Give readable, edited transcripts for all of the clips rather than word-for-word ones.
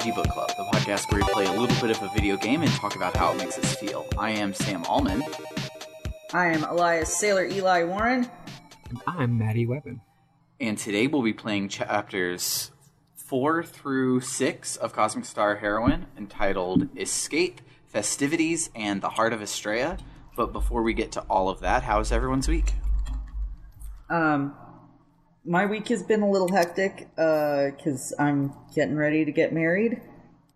JRPG Book Club, the podcast where we play a little bit of a video game and talk about how it makes us feel. I am Sam Allman. I am Elias Sailor Eli Warren. And I'm Maddie Webben. And today we'll be playing chapters 4 through 6 of Cosmic Star Heroine, entitled Escape, Festivities, and the Heart of Astrea. But before we get to all of that, how's everyone's week? My week has been a little hectic, because I'm getting ready to get married.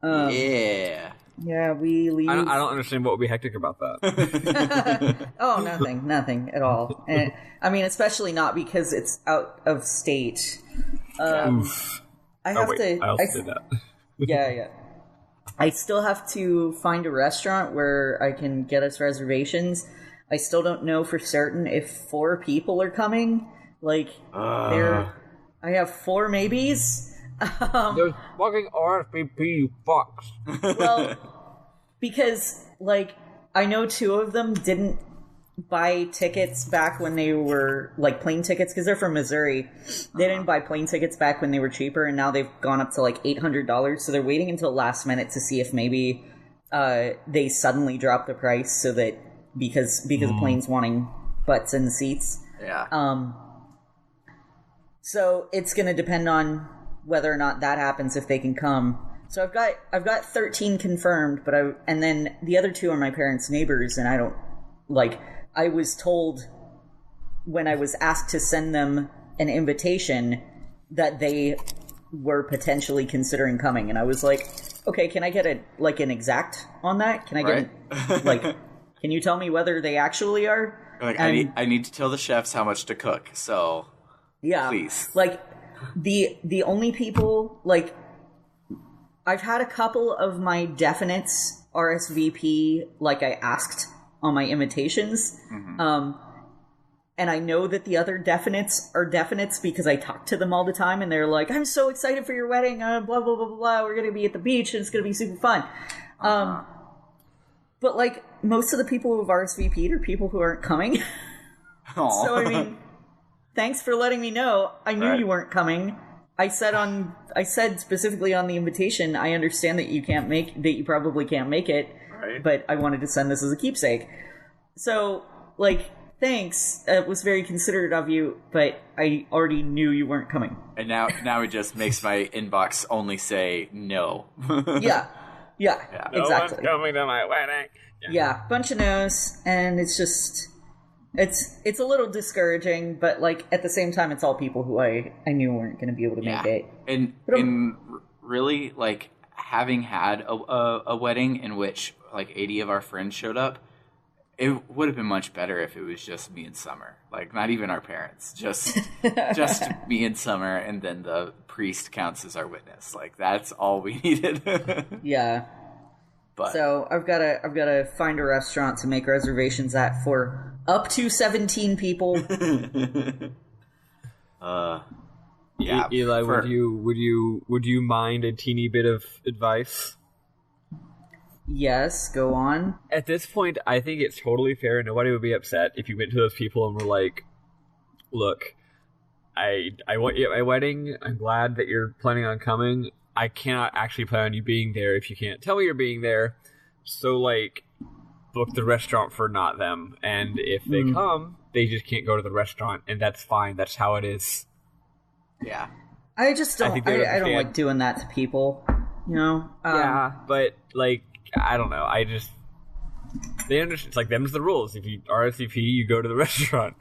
Yeah, we leave... I don't understand what would be hectic about that. Oh, nothing at all. And I mean, especially not because it's out of state. I also did that. Yeah. I still have to find a restaurant where I can get us reservations. I still don't know for certain if 4 people are coming. I have 4 maybes. There's fucking RSVP, you fucks. Well, because, I know 2 of them didn't buy tickets back when they were, plane tickets, because they're from Missouri. They didn't buy plane tickets back when they were cheaper, and now they've gone up to, $800, so they're waiting until last minute to see if maybe they suddenly drop the price so that, because the plane's wanting butts in the seats. Yeah. So it's going to depend on whether or not that happens, if they can come. So I've got 13 confirmed, and then the other 2 are my parents' neighbors, and I don't I was told when I was asked to send them an invitation that they were potentially considering coming, and I was like, okay, can I get an exact on that? Can I get can you tell me whether they actually are? I need to tell the chefs how much to cook, so yeah, please. The only people, I've had a couple of my definites RSVP I asked on my invitations. Mm-hmm. And I know that the other definites are definites because I talk to them all the time, and they're like, I'm so excited for your wedding, blah, blah, blah, blah, blah, we're going to be at the beach, and it's going to be super fun. But, most of the people who have RSVP'd are people who aren't coming. So, I mean, thanks for letting me know. I knew you weren't coming. I said specifically on the invitation, I understand that you probably can't make it, but I wanted to send this as a keepsake. So, thanks. It was very considerate of you, but I already knew you weren't coming. And now it just makes my inbox only say no. Yeah, exactly. No one's coming to my wedding. Yeah, bunch of no's, and it's just... It's a little discouraging, but at the same time, it's all people who I knew weren't going to be able to make it. And really, having had a wedding in which 80 of our friends showed up, it would have been much better if it was just me and Summer. Not even our parents, just me and Summer, and then the priest counts as our witness. That's all we needed. Yeah. But so I've got to find a restaurant to make reservations at for up to 17 people. Yeah. Eli, would you mind a teeny bit of advice? Yes, go on. At this point, I think it's totally fair, and nobody would be upset if you went to those people and were like, "Look, I want you at my wedding. I'm glad that you're planning on coming. I cannot actually plan on you being there if you can't tell me you're being there. So, book the restaurant for not them. And if they come, they just can't go to the restaurant, and that's fine. That's how it is." Yeah. I just don't. I don't like doing that to people. Yeah, but I don't know. They understand. It's them's the rules. If you RSVP, you go to the restaurant.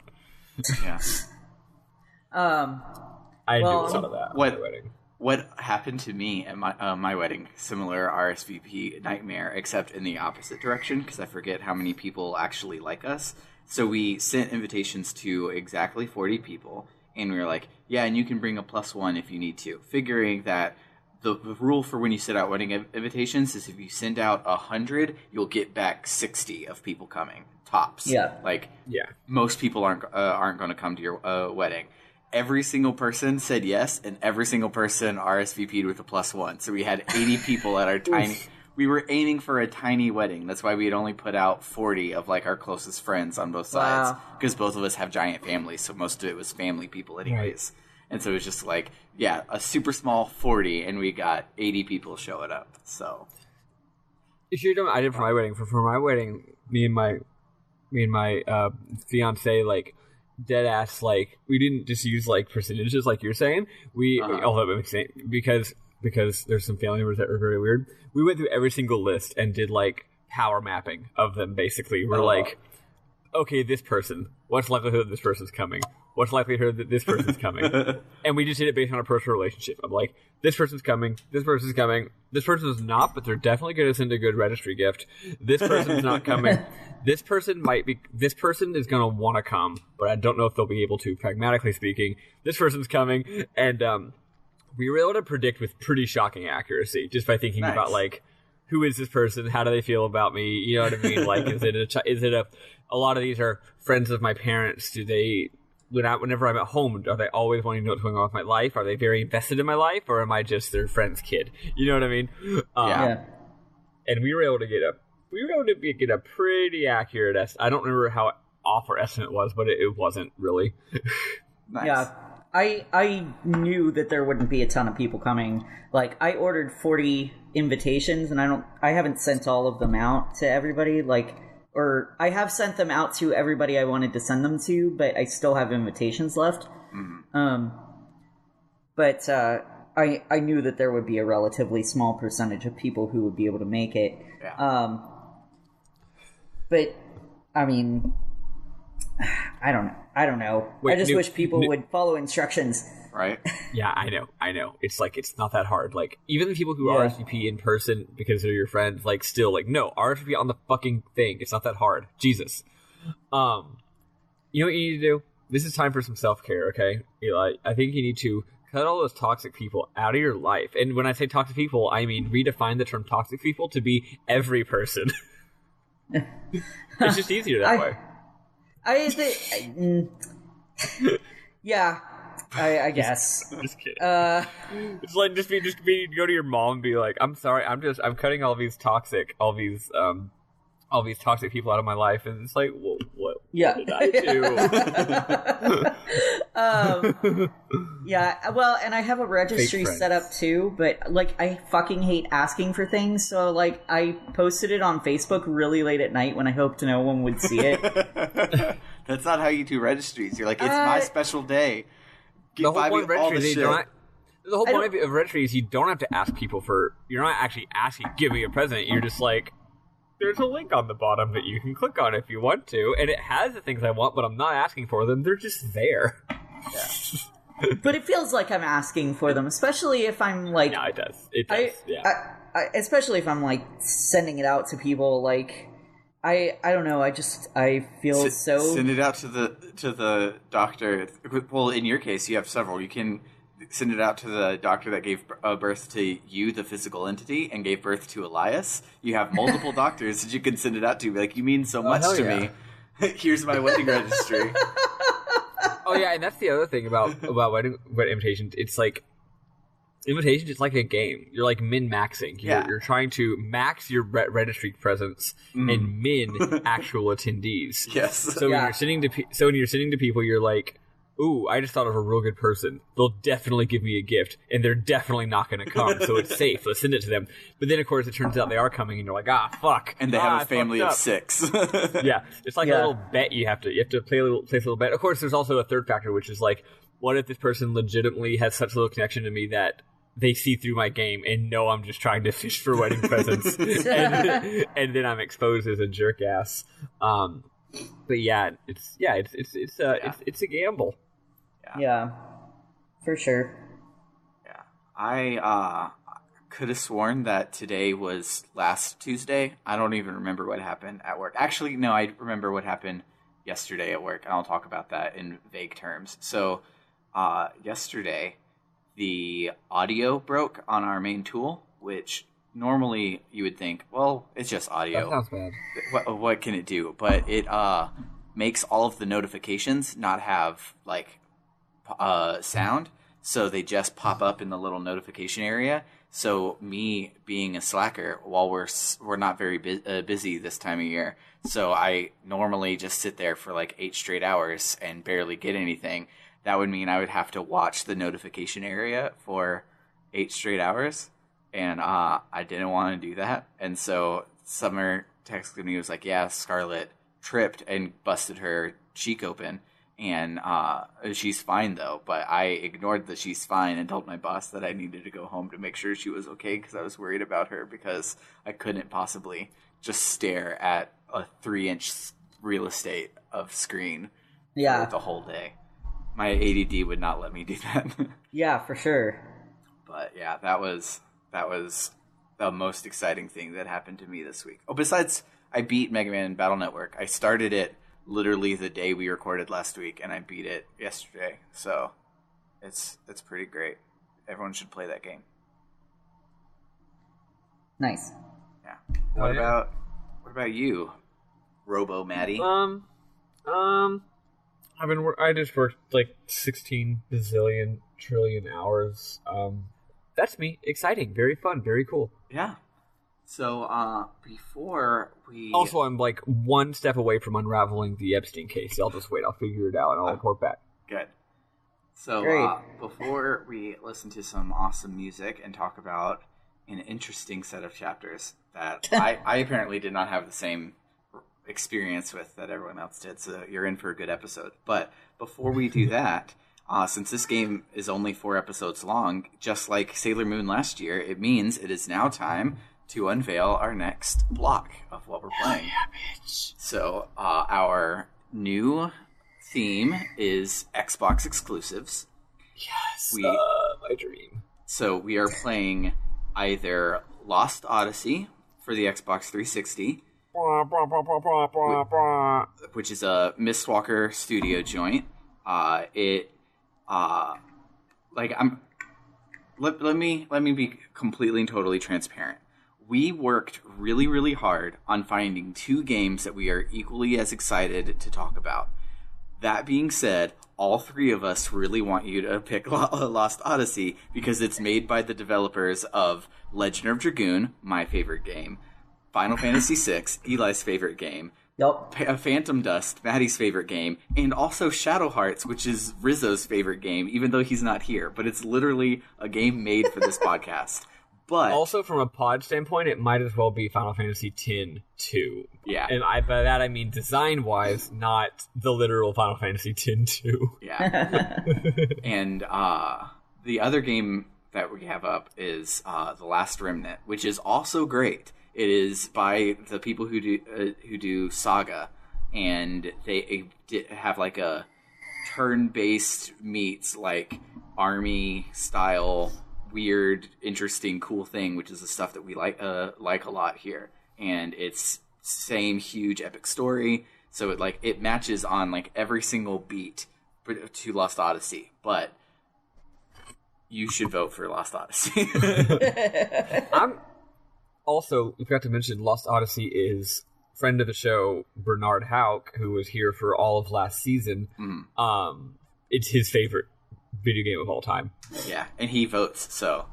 Yeah. I do a lot of that at my wedding. What happened to me at my wedding, similar RSVP nightmare, except in the opposite direction, because I forget how many people actually like us. So we sent invitations to exactly 40 people, and we were like, yeah, and you can bring a +1 if you need to, figuring that the rule for when you send out wedding invitations is if you send out 100, you'll get back 60 of people coming, tops. Yeah. Most people aren't going to come to your wedding. Every single person said yes, and every single person RSVP'd with a +1. So we had 80 people at our tiny... We were aiming for a tiny wedding. That's why we had only put out 40 of our closest friends on both sides. Because both of us have giant families, so most of it was family people anyways. And so it was just like, yeah, a super small 40, and we got 80 people showing up. So I did for my wedding. For my wedding, me and my fiance, like, dead ass, like, we didn't just use like percentages like you're saying. Although it makes sense because there's some family members that were very weird. We went through every single list and did like power mapping of them. Basically, we're like, okay, this person, what's the likelihood this person's coming? What's the likelihood that this person's coming? And we just did it based on a personal relationship. I'm like, this person's coming, this person's coming, this person's not, but they're definitely going to send a good registry gift. This person's not coming. This person is going to want to come, but I don't know if they'll be able to, pragmatically speaking. This person's coming, and we were able to predict with pretty shocking accuracy just by thinking about, like, who is this person? How do they feel about me? You know what I mean? Like, a lot of these are friends of my parents. Do they... Whenever I'm at home, are they always wanting to know what's going on with my life? Are they very invested in my life, or am I just their friend's kid? You know what I mean? And we were able to get a pretty accurate estimate. I don't remember how off our estimate was, but it wasn't really. Nice. Yeah, I knew that there wouldn't be a ton of people coming. Like, I ordered 40 invitations, and I haven't sent all of them out to everybody. Like. Or I have sent them out to everybody I wanted to send them to, but I still have invitations left. Mm-hmm. But I knew that there would be a relatively small percentage of people who would be able to make it. Yeah. But I mean, I don't know. Wait, I just wish people would follow instructions. Right? Yeah, I know. It's like, it's not that hard. Like, even the people who RSVP in person because they're your friends, like, still, like, no, RSVP on the fucking thing. It's not that hard. Jesus. You know what you need to do? This is time for some self-care, okay? Eli, I think you need to cut all those toxic people out of your life. And when I say toxic people, I mean redefine the term toxic people to be every person. It's just easier that way. Yeah. I guess. Just kidding. It's like just go to your mom and be like, I'm sorry, I'm cutting all these toxic people out of my life, and it's like, well, what did I do? Yeah, well, and I have a registry set up too, but like, I fucking hate asking for things, so like, I posted it on Facebook really late at night when I hoped no one would see it. That's not how you do registries. You're like, it's my special day. The whole point of registry is you don't have to ask people for. You're not actually asking, give me a present. You're just like, there's a link on the bottom that you can click on if you want to, and it has the things I want, but I'm not asking for them. They're just there. Yeah. But it feels like I'm asking for them, especially if I'm like. Yeah, it does. It does. Especially if I'm like sending it out to people, like. I don't know. I feel so. Send it out to the doctor. Well, in your case, you have several. You can send it out to the doctor that gave birth to you, the physical entity, and gave birth to Elias. You have multiple doctors that you can send it out to. Like, you mean so much to me. Here's my wedding registry. Oh yeah, and that's the other thing about wedding invitations. It's like. Invitations, it's like a game. You're like min-maxing. You're trying to max your registry presence and min actual attendees. Yes. So when you're sending to people, you're like, "Ooh, I just thought of a real good person. They'll definitely give me a gift, and they're definitely not going to come. So it's safe. Let's send it to them." But then, of course, it turns out they are coming, and you're like, "Ah, fuck!" And they have a family of 6. Yeah, it's like a little bet you have to place a little bet. Of course, there's also a third factor, which is like, what if this person legitimately has such little connection to me that they see through my game and know I'm just trying to fish for wedding presents, and then I'm exposed as a jerk ass. But it's a gamble. Yeah, for sure. Yeah, I could have sworn that today was last Tuesday. I don't even remember what happened at work. Actually, no, I remember what happened yesterday at work, and I'll talk about that in vague terms. So, yesterday, the audio broke on our main tool, which normally you would think, well, it's just audio. That sounds bad. What can it do? But it makes all of the notifications not have like sound, so they just pop up in the little notification area. So me being a slacker, while we're not very busy this time of year, so I normally just sit there for like 8 straight hours and barely get anything. that would mean I would have to watch the notification area for 8 straight hours, and I didn't want to do that. And so Summer texted me, was like, yeah, Scarlett tripped and busted her cheek open, and she's fine though. But I ignored the she's fine and told my boss that I needed to go home to make sure she was okay, because I was worried about her, because I couldn't possibly just stare at a 3-inch real estate of screen for the whole day. My ADD would not let me do that. Yeah, for sure. But yeah, that was the most exciting thing that happened to me this week. Oh, besides I beat Mega Man Battle Network. I started it literally the day we recorded last week, and I beat it yesterday. So it's pretty great. Everyone should play that game. Nice. Yeah. What about you, Robo Maddie? I just worked like 16 bazillion trillion hours. That's me. Exciting. Very fun. Very cool. Yeah. So, before we... Also, I'm like one step away from unraveling the Epstein case. I'll just wait. I'll figure it out, and I'll report back. Good. So, before we listen to some awesome music and talk about an interesting set of chapters that I apparently did not have the same experience with that everyone else did, so you're in for a good episode. But before we do that... since this game is only 4 episodes long, just like Sailor Moon last year, it means it is now time to unveil our next block of what we're playing. Yeah, bitch. So, our new theme is Xbox exclusives. Yes, my dream. So, we are playing either Lost Odyssey for the Xbox 360, which is a Mistwalker Studio joint. Let me be completely and totally transparent. We worked really, really hard on finding 2 games that we are equally as excited to talk about. That being said, all 3 of us really want you to pick Lost Odyssey because it's made by the developers of Legend of Dragoon, my favorite game, Final Fantasy VI, Eli's favorite game, Phantom Dust, Maddie's favorite game, and also Shadow Hearts, which is Rizzo's favorite game, even though he's not here. But it's literally a game made for this podcast. But also, from a pod standpoint, it might as well be Final Fantasy X-2. Yeah. And by that I mean design-wise, not the literal Final Fantasy X-2. Yeah. And the other game that we have up is The Last Remnant, which is also great. It is by the people who do Saga, and they have like a turn-based meets like army style, weird, interesting, cool thing, which is the stuff that we like a lot here. And it's same huge epic story, so it matches on like every single beat to Lost Odyssey. But you should vote for Lost Odyssey. Also, we forgot to mention, Lost Odyssey is friend of the show, Bernard Houck, who was here for all of last season. Mm. It's his favorite video game of all time. Yeah, and he votes, so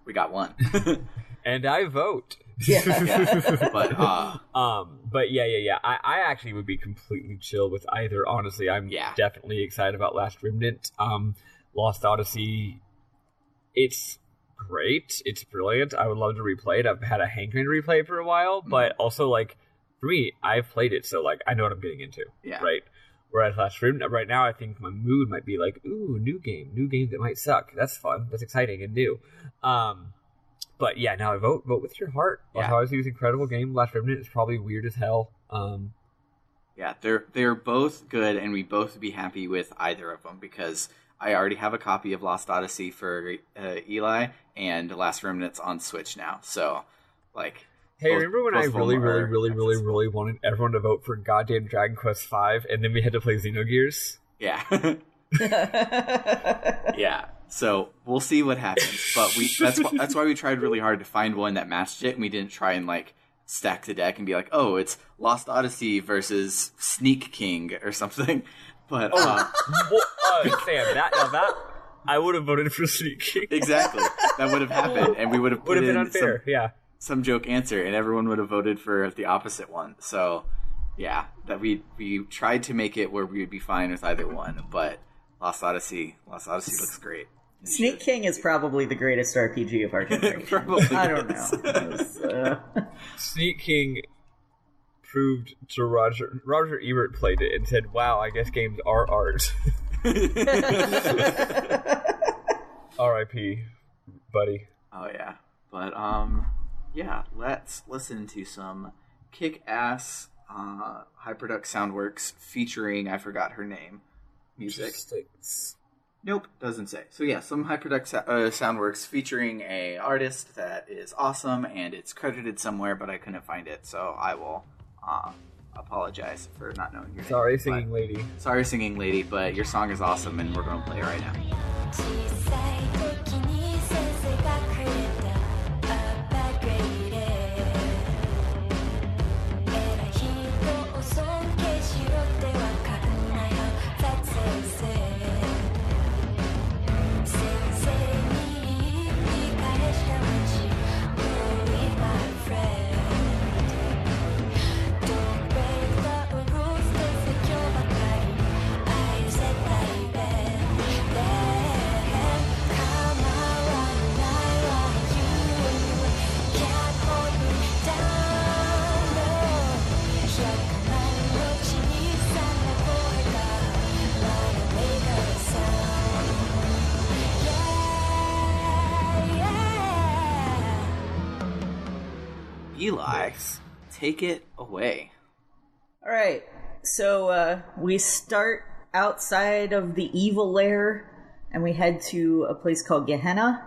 we got one. And I vote. Yeah. But yeah. I actually would be completely chill with either, honestly. I'm definitely excited about Last Remnant. Lost Odyssey, it's great. It's brilliant. I would love to replay it. I've had a hankering to replay it for a while, but also, for me, I've played it, so, I know what I'm getting into. Yeah. Right? Whereas Last Remnant, right now, I think my mood might be ooh, new game that might suck. That's fun. That's exciting and new. But yeah, now I vote with your heart. Yeah. Lost Odyssey is an incredible game. Last Remnant is probably weird as hell. Yeah, they're both good, and we both would be happy with either of them, because I already have a copy of Lost Odyssey for Eli, and Last Remnant's on Switch now. So, hey, remember when I really wanted everyone to vote for goddamn Dragon Quest V, and then we had to play Xenogears? Yeah. Yeah. So we'll see what happens, but that's why we tried really hard to find one that matched it, and we didn't try and stack the deck and be like, oh, it's Lost Odyssey versus Sneak King or something. But Sam, that I would have voted for Sneak King. Exactly, that would have happened, and we would have put in been unfair. some joke answer, and everyone would have voted for the opposite one. So yeah, that we tried to make it where we would be fine with either one, but Lost Odyssey. Lost Odyssey looks great. Snake King is probably the greatest RPG of our generation. I don't know. Snake King proved to Roger Ebert played it and said, "Wow, I guess games are art." R.I.P. buddy. Oh yeah, but yeah. Let's listen to some kick-ass Hyperduck Soundworks featuring I forgot her name music. Nope, doesn't say. So yeah, some Hyperduck Soundworks featuring a artist that is awesome, and it's credited somewhere, but I couldn't find it, so I will apologize for not knowing your name. Sorry, singing lady. Sorry, singing lady, but your song is awesome, and we're going to play it right now. Eli, take it away. All right, so we start outside of the evil lair, and we head to a place called Gehenna.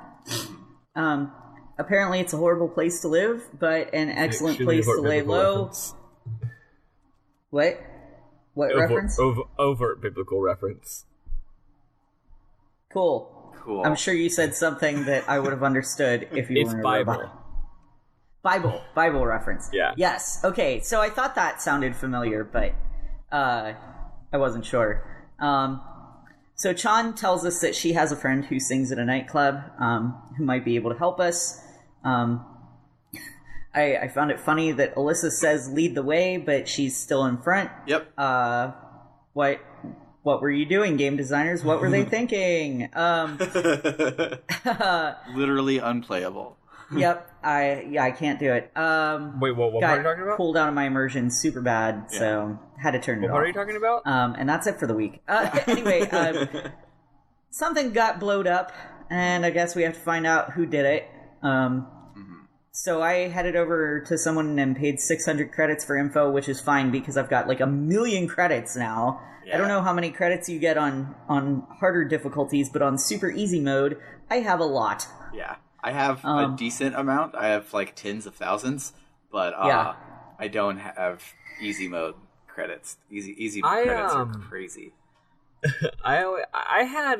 Apparently, it's a horrible place to live, but an excellent place to lay low. Reference. What reference? Overt biblical reference. Cool. I'm sure you said something that I would have understood if you It's were Bible. Bible reference. Yeah. Yes. Okay. So I thought that sounded familiar, but I wasn't sure. So Chan tells us that she has a friend who sings at a nightclub, who might be able to help us. I found it funny that Alyssa says lead the way, but she's still in front. Yep. What were you doing, game designers? What were they thinking? Literally unplayable. Yep, I can't do it. Wait, what part are you talking about? Cooled out of my immersion super bad, so had to turn it off. What are you talking about? And that's it for the week. Anyway, something got blowed up, and I guess we have to find out who did it. So I headed over to someone and paid 600 credits for info, which is fine because I've got like 1 million credits now. Yeah. I don't know how many credits you get on harder difficulties, but on super easy mode, I have a lot. Yeah. I have a decent amount. I have like tens of thousands, but I don't have easy mode credits. Easy credits are crazy. I had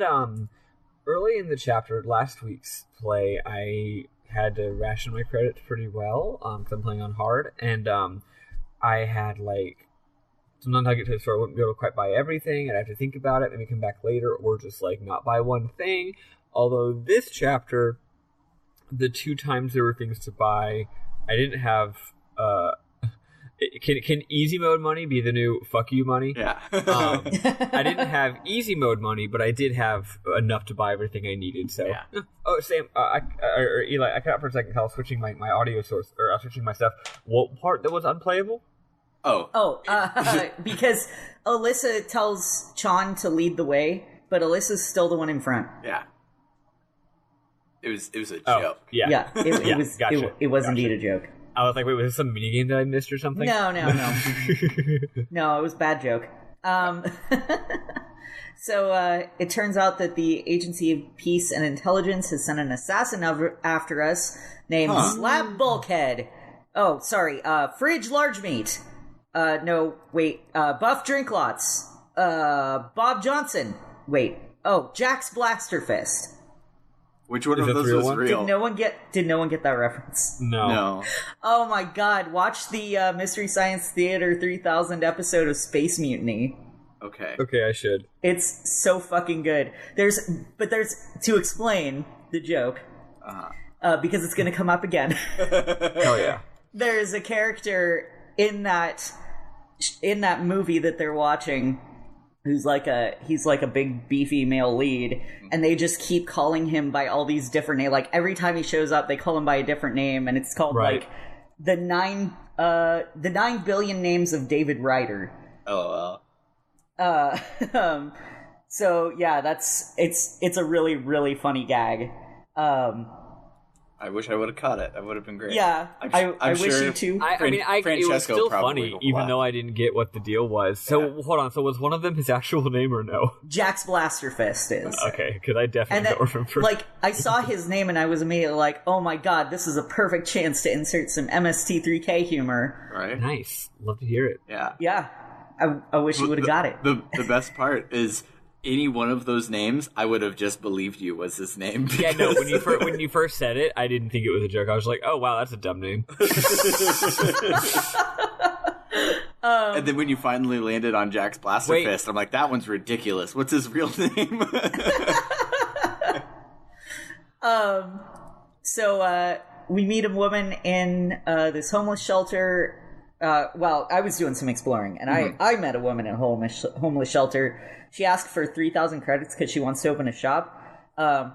early in the chapter last week's play, I had to ration my credits pretty well because I'm playing on hard, and I had like sometimes I get to the store, I wouldn't be able to quite buy everything. I'd have to think about it, maybe come back later, or just like not buy one thing. Although this chapter, the 2 times there were things to buy, I didn't have. Can easy mode money be the new fuck you money? Yeah. I didn't have easy mode money, but I did have enough to buy everything I needed. So, yeah. Oh, Sam, or Eli, I cut out for a second. I was switching my audio source, or I was switching my stuff. What part that was unplayable? Because Alyssa tells Chan to lead the way, but Alyssa's still the one in front. Yeah. It was a joke. Yeah. It was gotcha. It was indeed a joke. I was like, wait, was this some minigame that I missed or something? No. No, it was a bad joke. So it turns out that the Agency of Peace and Intelligence has sent an assassin after us named Slab Bulkhead. Oh, sorry, Fridge Large Meat. Buff Drink Lots. Bob Johnson. Jack's Blaster Fist. Which one of those was real? Did no one get that reference? No. Oh my god, watch the Mystery Science Theater 3000 episode of Space Mutiny. Okay, I should. It's so fucking good. There's to explain the joke, because it's going to come up again. Oh yeah. There's a character in that movie that they're watching he's like a big beefy male lead, and they just keep calling him by all these different names. Like every time he shows up, they call him by a different name, and it's called like the 9 billion names of David Ryder. Oh well. So yeah, it's a really, really funny gag. I wish I would have caught it. That would have been great. Yeah, I wish you too. It was still funny, even though I didn't get what the deal was. So hold on. So was one of them his actual name or no? Jax Blasterfist is. Okay, because I definitely don't remember. Like, I saw his name and I was immediately like, oh my god, this is a perfect chance to insert some MST3K humor. Right. Nice. Love to hear it. Yeah. Yeah. I wish you would have got it. The best part is any one of those names, I would have just believed you was his name. Yeah, no, when you first said it, I didn't think it was a joke. I was like, oh, wow, that's a dumb name. And then when you finally landed on Jack's Blasterfist, I'm like, that one's ridiculous. What's his real name? So we meet a woman in this homeless shelter. Well, I was doing some exploring, and I met a woman in a homeless shelter. She asked for 3,000 credits because she wants to open a shop.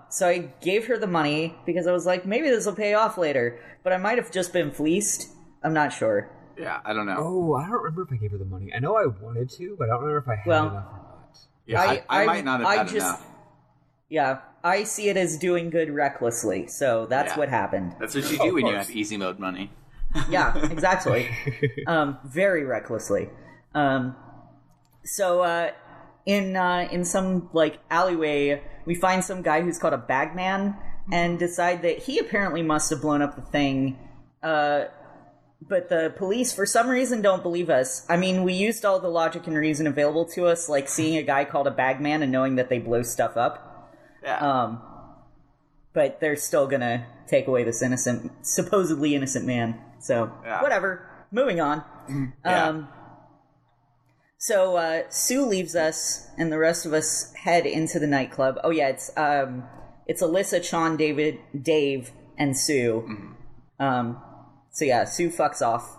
So I gave her the money because I was like, maybe this will pay off later. But I might have just been fleeced. I'm not sure. Yeah, I don't know. Oh, I don't remember if I gave her the money. I know I wanted to, but I don't remember if I had enough or not. Yeah, I might not have had enough. Yeah, I see it as doing good recklessly. So that's what happened. That's what you do when you have easy mode money. Yeah, exactly. Very recklessly. So in some like alleyway, we find some guy who's called a bagman and decide that he apparently must have blown up the thing. But the police, for some reason, don't believe us. I mean, we used all the logic and reason available to us, like seeing a guy called a bagman and knowing that they blow stuff up. Yeah. But they're still gonna take away this supposedly innocent man. So, whatever. Moving on. Yeah. So Sue leaves us, and the rest of us head into the nightclub. Oh yeah, it's Alyssa, Sean, Dave, and Sue. So yeah, Sue fucks off.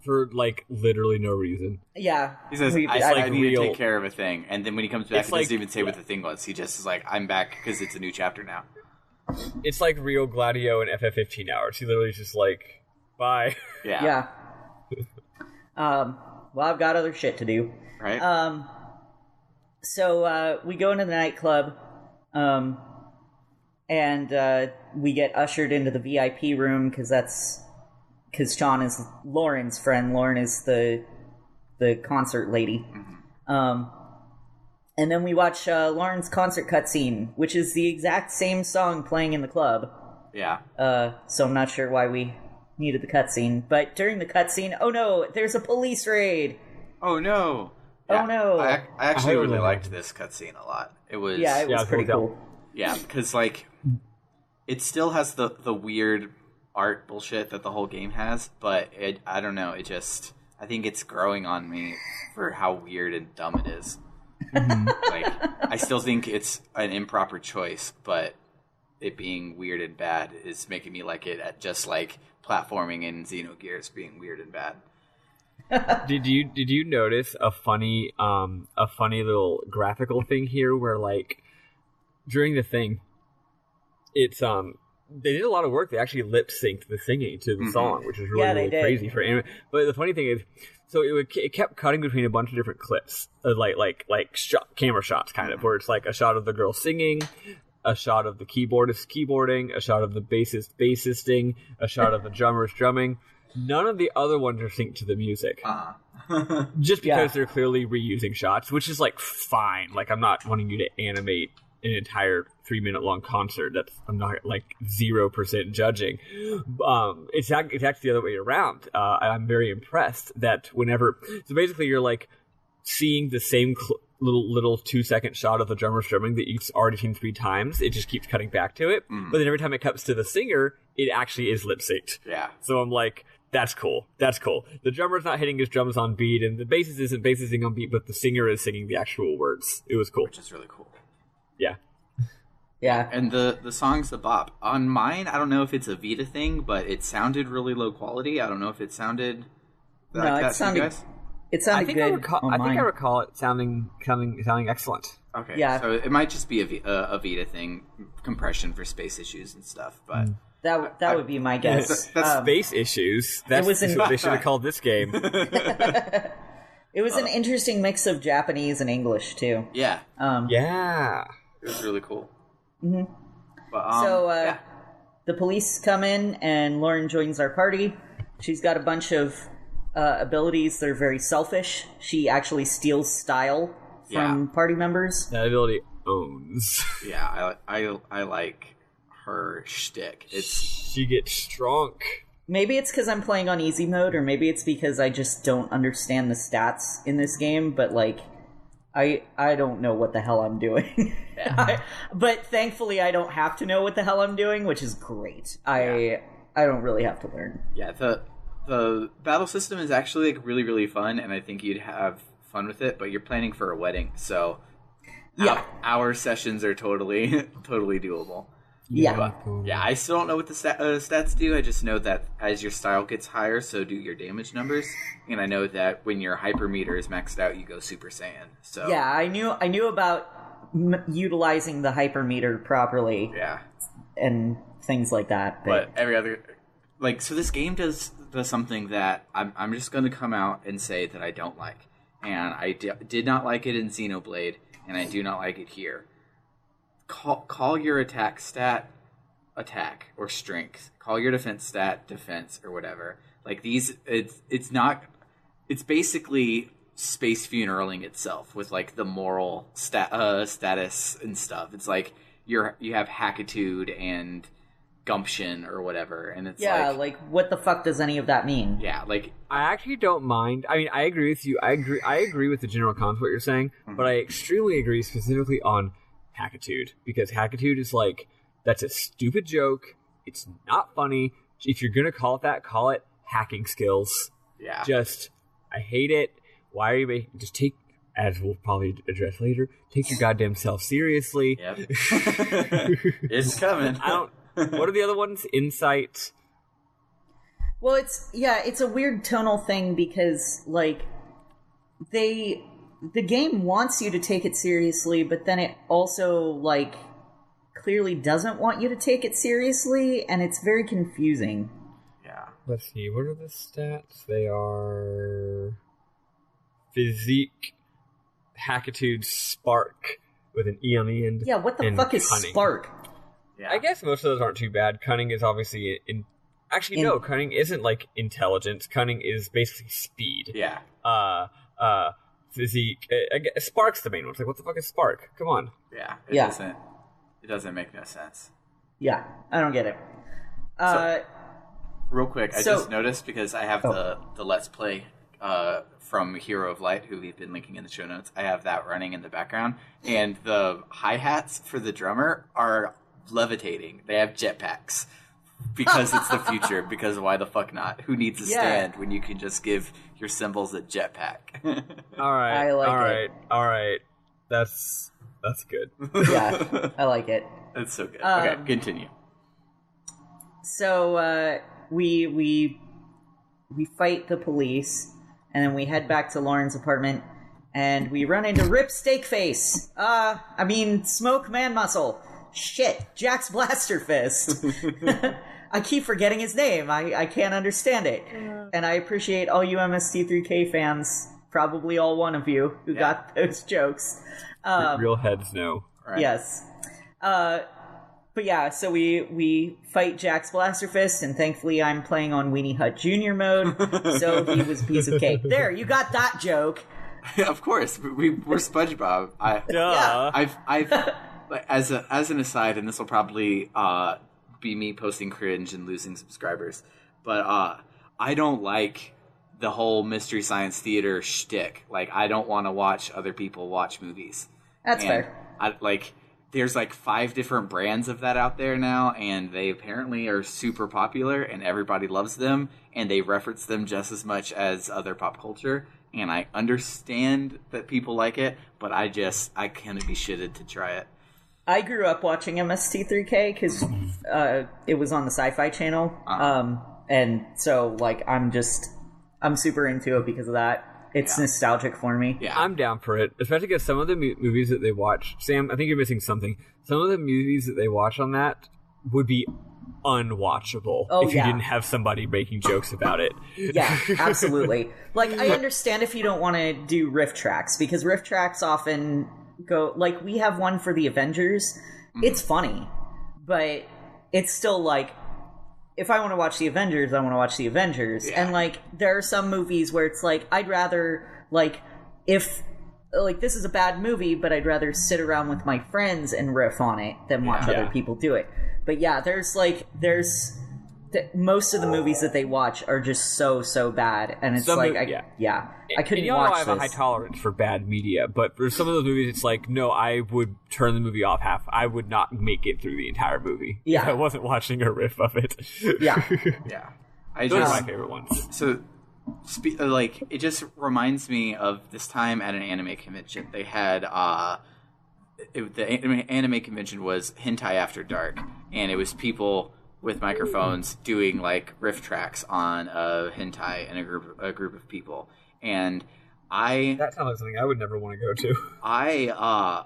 For like literally no reason. Yeah, he says, "I need to take care of a thing," and then when he comes back, he doesn't even say what the thing was. He just is like, "I'm back because it's a new chapter now." It's like Rio Gladio and FF15 hours. He literally is just like, bye. Yeah. Well, I've got other shit to do. Right. So we go into the nightclub, and we get ushered into the VIP room because Sean is Lauren's friend. Lauren is the concert lady. And then we watch Lauren's concert cutscene, which is the exact same song playing in the club. Yeah. So I'm not sure why we needed the cutscene. But during the cutscene, oh no, there's a police raid! Oh no! Yeah. Oh no! I actually really liked this cutscene a lot. It was pretty cool. Yeah, because like it still has the weird art bullshit that the whole game has, but I don't know. I think it's growing on me for how weird and dumb it is. Like, I still think it's an improper choice, but it being weird and bad is making me like it at just like platforming and Xenogears being weird and bad. Did you notice a funny little graphical thing here where like during the thing it's they did a lot of work. They actually lip synced the singing to the song, which is really crazy for anime. But the funny thing is, so it kept cutting between a bunch of different clips, camera shots, kind of, where it's like a shot of the girl singing, a shot of the keyboardist keyboarding, a shot of the bassist bassisting, a shot of the drummers drumming. None of the other ones are synced to the music, just because they're clearly reusing shots, which is like fine. Like I'm not wanting you to animate an entire 3-minute long concert. I'm not like 0% judging. It's actually the other way around. I'm very impressed that so basically you're like seeing the same little 2-second shot of the drummer strumming that you've already seen 3 times. It just keeps cutting back to it, but then every time it cuts to the singer, it actually is lip synced. Yeah. So I'm like, that's cool. That's cool. The drummer's not hitting his drums on beat, and the bassist isn't bassisting on beat, but the singer is singing the actual words. It was cool. Which is really cool. Yeah. Yeah. And the song's the bop. On mine, I don't know if it's a Vita thing, but it sounded really low quality. I don't know if it sounded like that to you guys. It sounded good. I think I recall it sounding excellent. Okay, yeah. So it might just be a Vita thing, compression for space issues and stuff, but... That would be my guess. That's space issues. That's what they should have called this game. It was an interesting mix of Japanese and English, too. Yeah. Yeah. It was really cool. Mm-hmm. But, the police come in, and Lauren joins our party. She's got a bunch of abilities that are very selfish. She actually steals style from party members. That ability owns. Yeah, I like her shtick. She gets strong. Maybe it's because I'm playing on easy mode, or maybe it's because I just don't understand the stats in this game, but, like, I don't know what the hell I'm doing. Yeah. But thankfully I don't have to know what the hell I'm doing, which is great. I don't really have to learn. Yeah, the battle system is actually, like, really, really fun, and I think you'd have fun with it, but you're planning for a wedding, so our sessions are totally doable. Yeah. Yeah, I still don't know what the stats do. I just know that as your style gets higher, so do your damage numbers. And I know that when your hypermeter is maxed out, you go Super Saiyan. So yeah, I knew about utilizing the hypermeter properly. Yeah, and things like that. But every other, like, so this game does something that I'm just going to come out and say that I don't like, and I did not like it in Xenoblade, and I do not like it here. Call your attack stat attack or strength. Call your defense stat defense or whatever. Like these, it's not. It's basically space funeraling itself with like the moral status and stuff. It's like you have hackitude and gumption or whatever, and it's like what the fuck does any of that mean? Yeah, like I actually don't mind. I mean, I agree with you. I agree with the general concept of what you're saying, but I extremely agree specifically on hackitude, because hackitude is like, that's a stupid joke. It's not funny. If you're gonna call it that, call it hacking skills. Yeah. I hate it. Why are you making, just take, as we'll probably address later, take your goddamn self seriously. Yep. It's coming. What are the other ones? Insight. Well, it's a weird tonal thing, because like the game wants you to take it seriously, but then it also, like, clearly doesn't want you to take it seriously, and it's very confusing. Yeah. Let's see, what are the stats? They are physique, hackitude, spark, with an E on the end. Yeah, what the fuck is cunning. spark? Yeah. I guess most of those aren't too bad. Cunning is obviously no, cunning isn't like intelligence. Cunning is basically speed. Yeah. Physique. Spark's the main one. It's like, what the fuck is spark? Come on. Yeah. It doesn't make no sense. Yeah, I don't get it. Real quick, I just noticed, because I have the Let's Play from Hero of Light, who we've been linking in the show notes. I have that running in the background, and the hi-hats for the drummer are levitating. They have jetpacks. Because it's the future, because why the fuck not? Who needs a stand when you can just give your cymbals a jetpack? All right. That's good. Yeah, I like it. That's so good. Okay, continue. So we fight the police, and then we head back to Lauren's apartment, and we run into Rip Steakface. Smoke Man Muscle. Shit, Jack's Blaster Fist. I keep forgetting his name. I can't understand it. And I appreciate all you MST3K fans, probably all one of you, who got those jokes. Real heads know. Right. Yes. But yeah, so we fight Jack's Blaster Fist, and thankfully I'm playing on Weenie Hut Jr. mode, so he was a piece of cake. There, you got that joke. Of course, we're SpongeBob. I've as an aside, and this will probably be me posting cringe and losing subscribers, but I don't like the whole Mystery Science Theater shtick. Like, I don't want to watch other people watch movies. That's fair. There's like 5 different brands of that out there now, and they apparently are super popular, and everybody loves them, and they reference them just as much as other pop culture. And I understand that people like it, but I can't be shitted to try it. I grew up watching MST3K because it was on the Sci-Fi Channel, and so like I'm super into it because of that. It's nostalgic for me. Yeah. I'm down for it, especially because some of the movies that they watch, Sam, I think you're missing something. Some of the movies that they watch on that would be unwatchable if you didn't have somebody making jokes about it. Yeah, absolutely. Like, I understand if you don't want to do riff tracks, because riff tracks often go, like, we have one for the Avengers. It's funny, but it's still like, if I want to watch the Avengers, I want to watch the Avengers. Yeah. And, like, there are some movies where it's like, I'd rather, like, if, like, this is a bad movie, but I'd rather sit around with my friends and riff on it than watch other people do it. But yeah, most of the movies that they watch are just so bad. And it's I couldn't watch this. I have a high tolerance for bad media, but for some of those movies, it's like, no, I would turn the movie off half. I would not make it through the entire movie. Yeah. If I wasn't watching a riff of it. Yeah. Yeah. Those are my favorite ones. So, like, it just reminds me of this time at an anime convention. They had, the anime convention was Hentai After Dark, and it was people with microphones doing, like, riff tracks on a hentai and a group of people. And that sounds like something I would never want to go to. I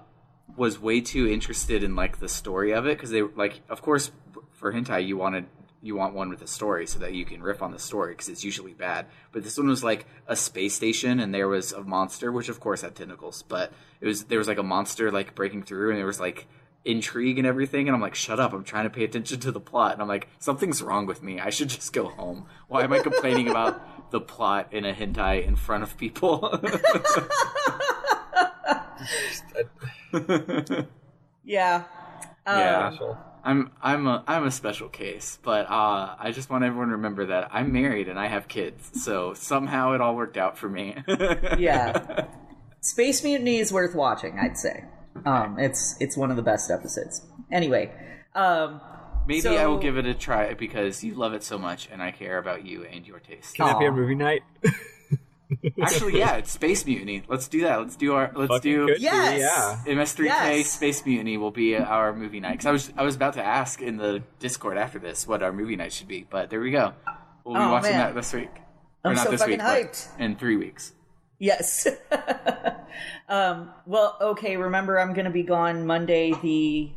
was way too interested in, like, the story of it, because they, like, of course, for hentai you want one with a story so that you can riff on the story, because it's usually bad. But this one was like a space station, and there was a monster, which of course had tentacles, but there was like a monster like breaking through, and there was like intrigue and everything, and I'm like, shut up, I'm trying to pay attention to the plot. And I'm like, something's wrong with me, I should just go home. Why am I complaining about the plot in a hentai in front of people? Yeah. I'm a special case, but I just want everyone to remember that I'm married and I have kids, so somehow it all worked out for me. Yeah, Space Mutiny is worth watching, I'd say. It's one of the best episodes. Anyway, maybe I will give it a try because you love it so much, and I care about you and your taste. Can that be a movie night? Actually, yeah, it's Space Mutiny. Let's do that. Let's do yes, MS3K yes. Space Mutiny will be our movie night. Because I was about to ask in the Discord after this what our movie night should be, but there we go. We'll be watching that this week. I'm so fucking hyped. In 3 weeks. Yes. Well, okay. Remember, I'm going to be gone Monday the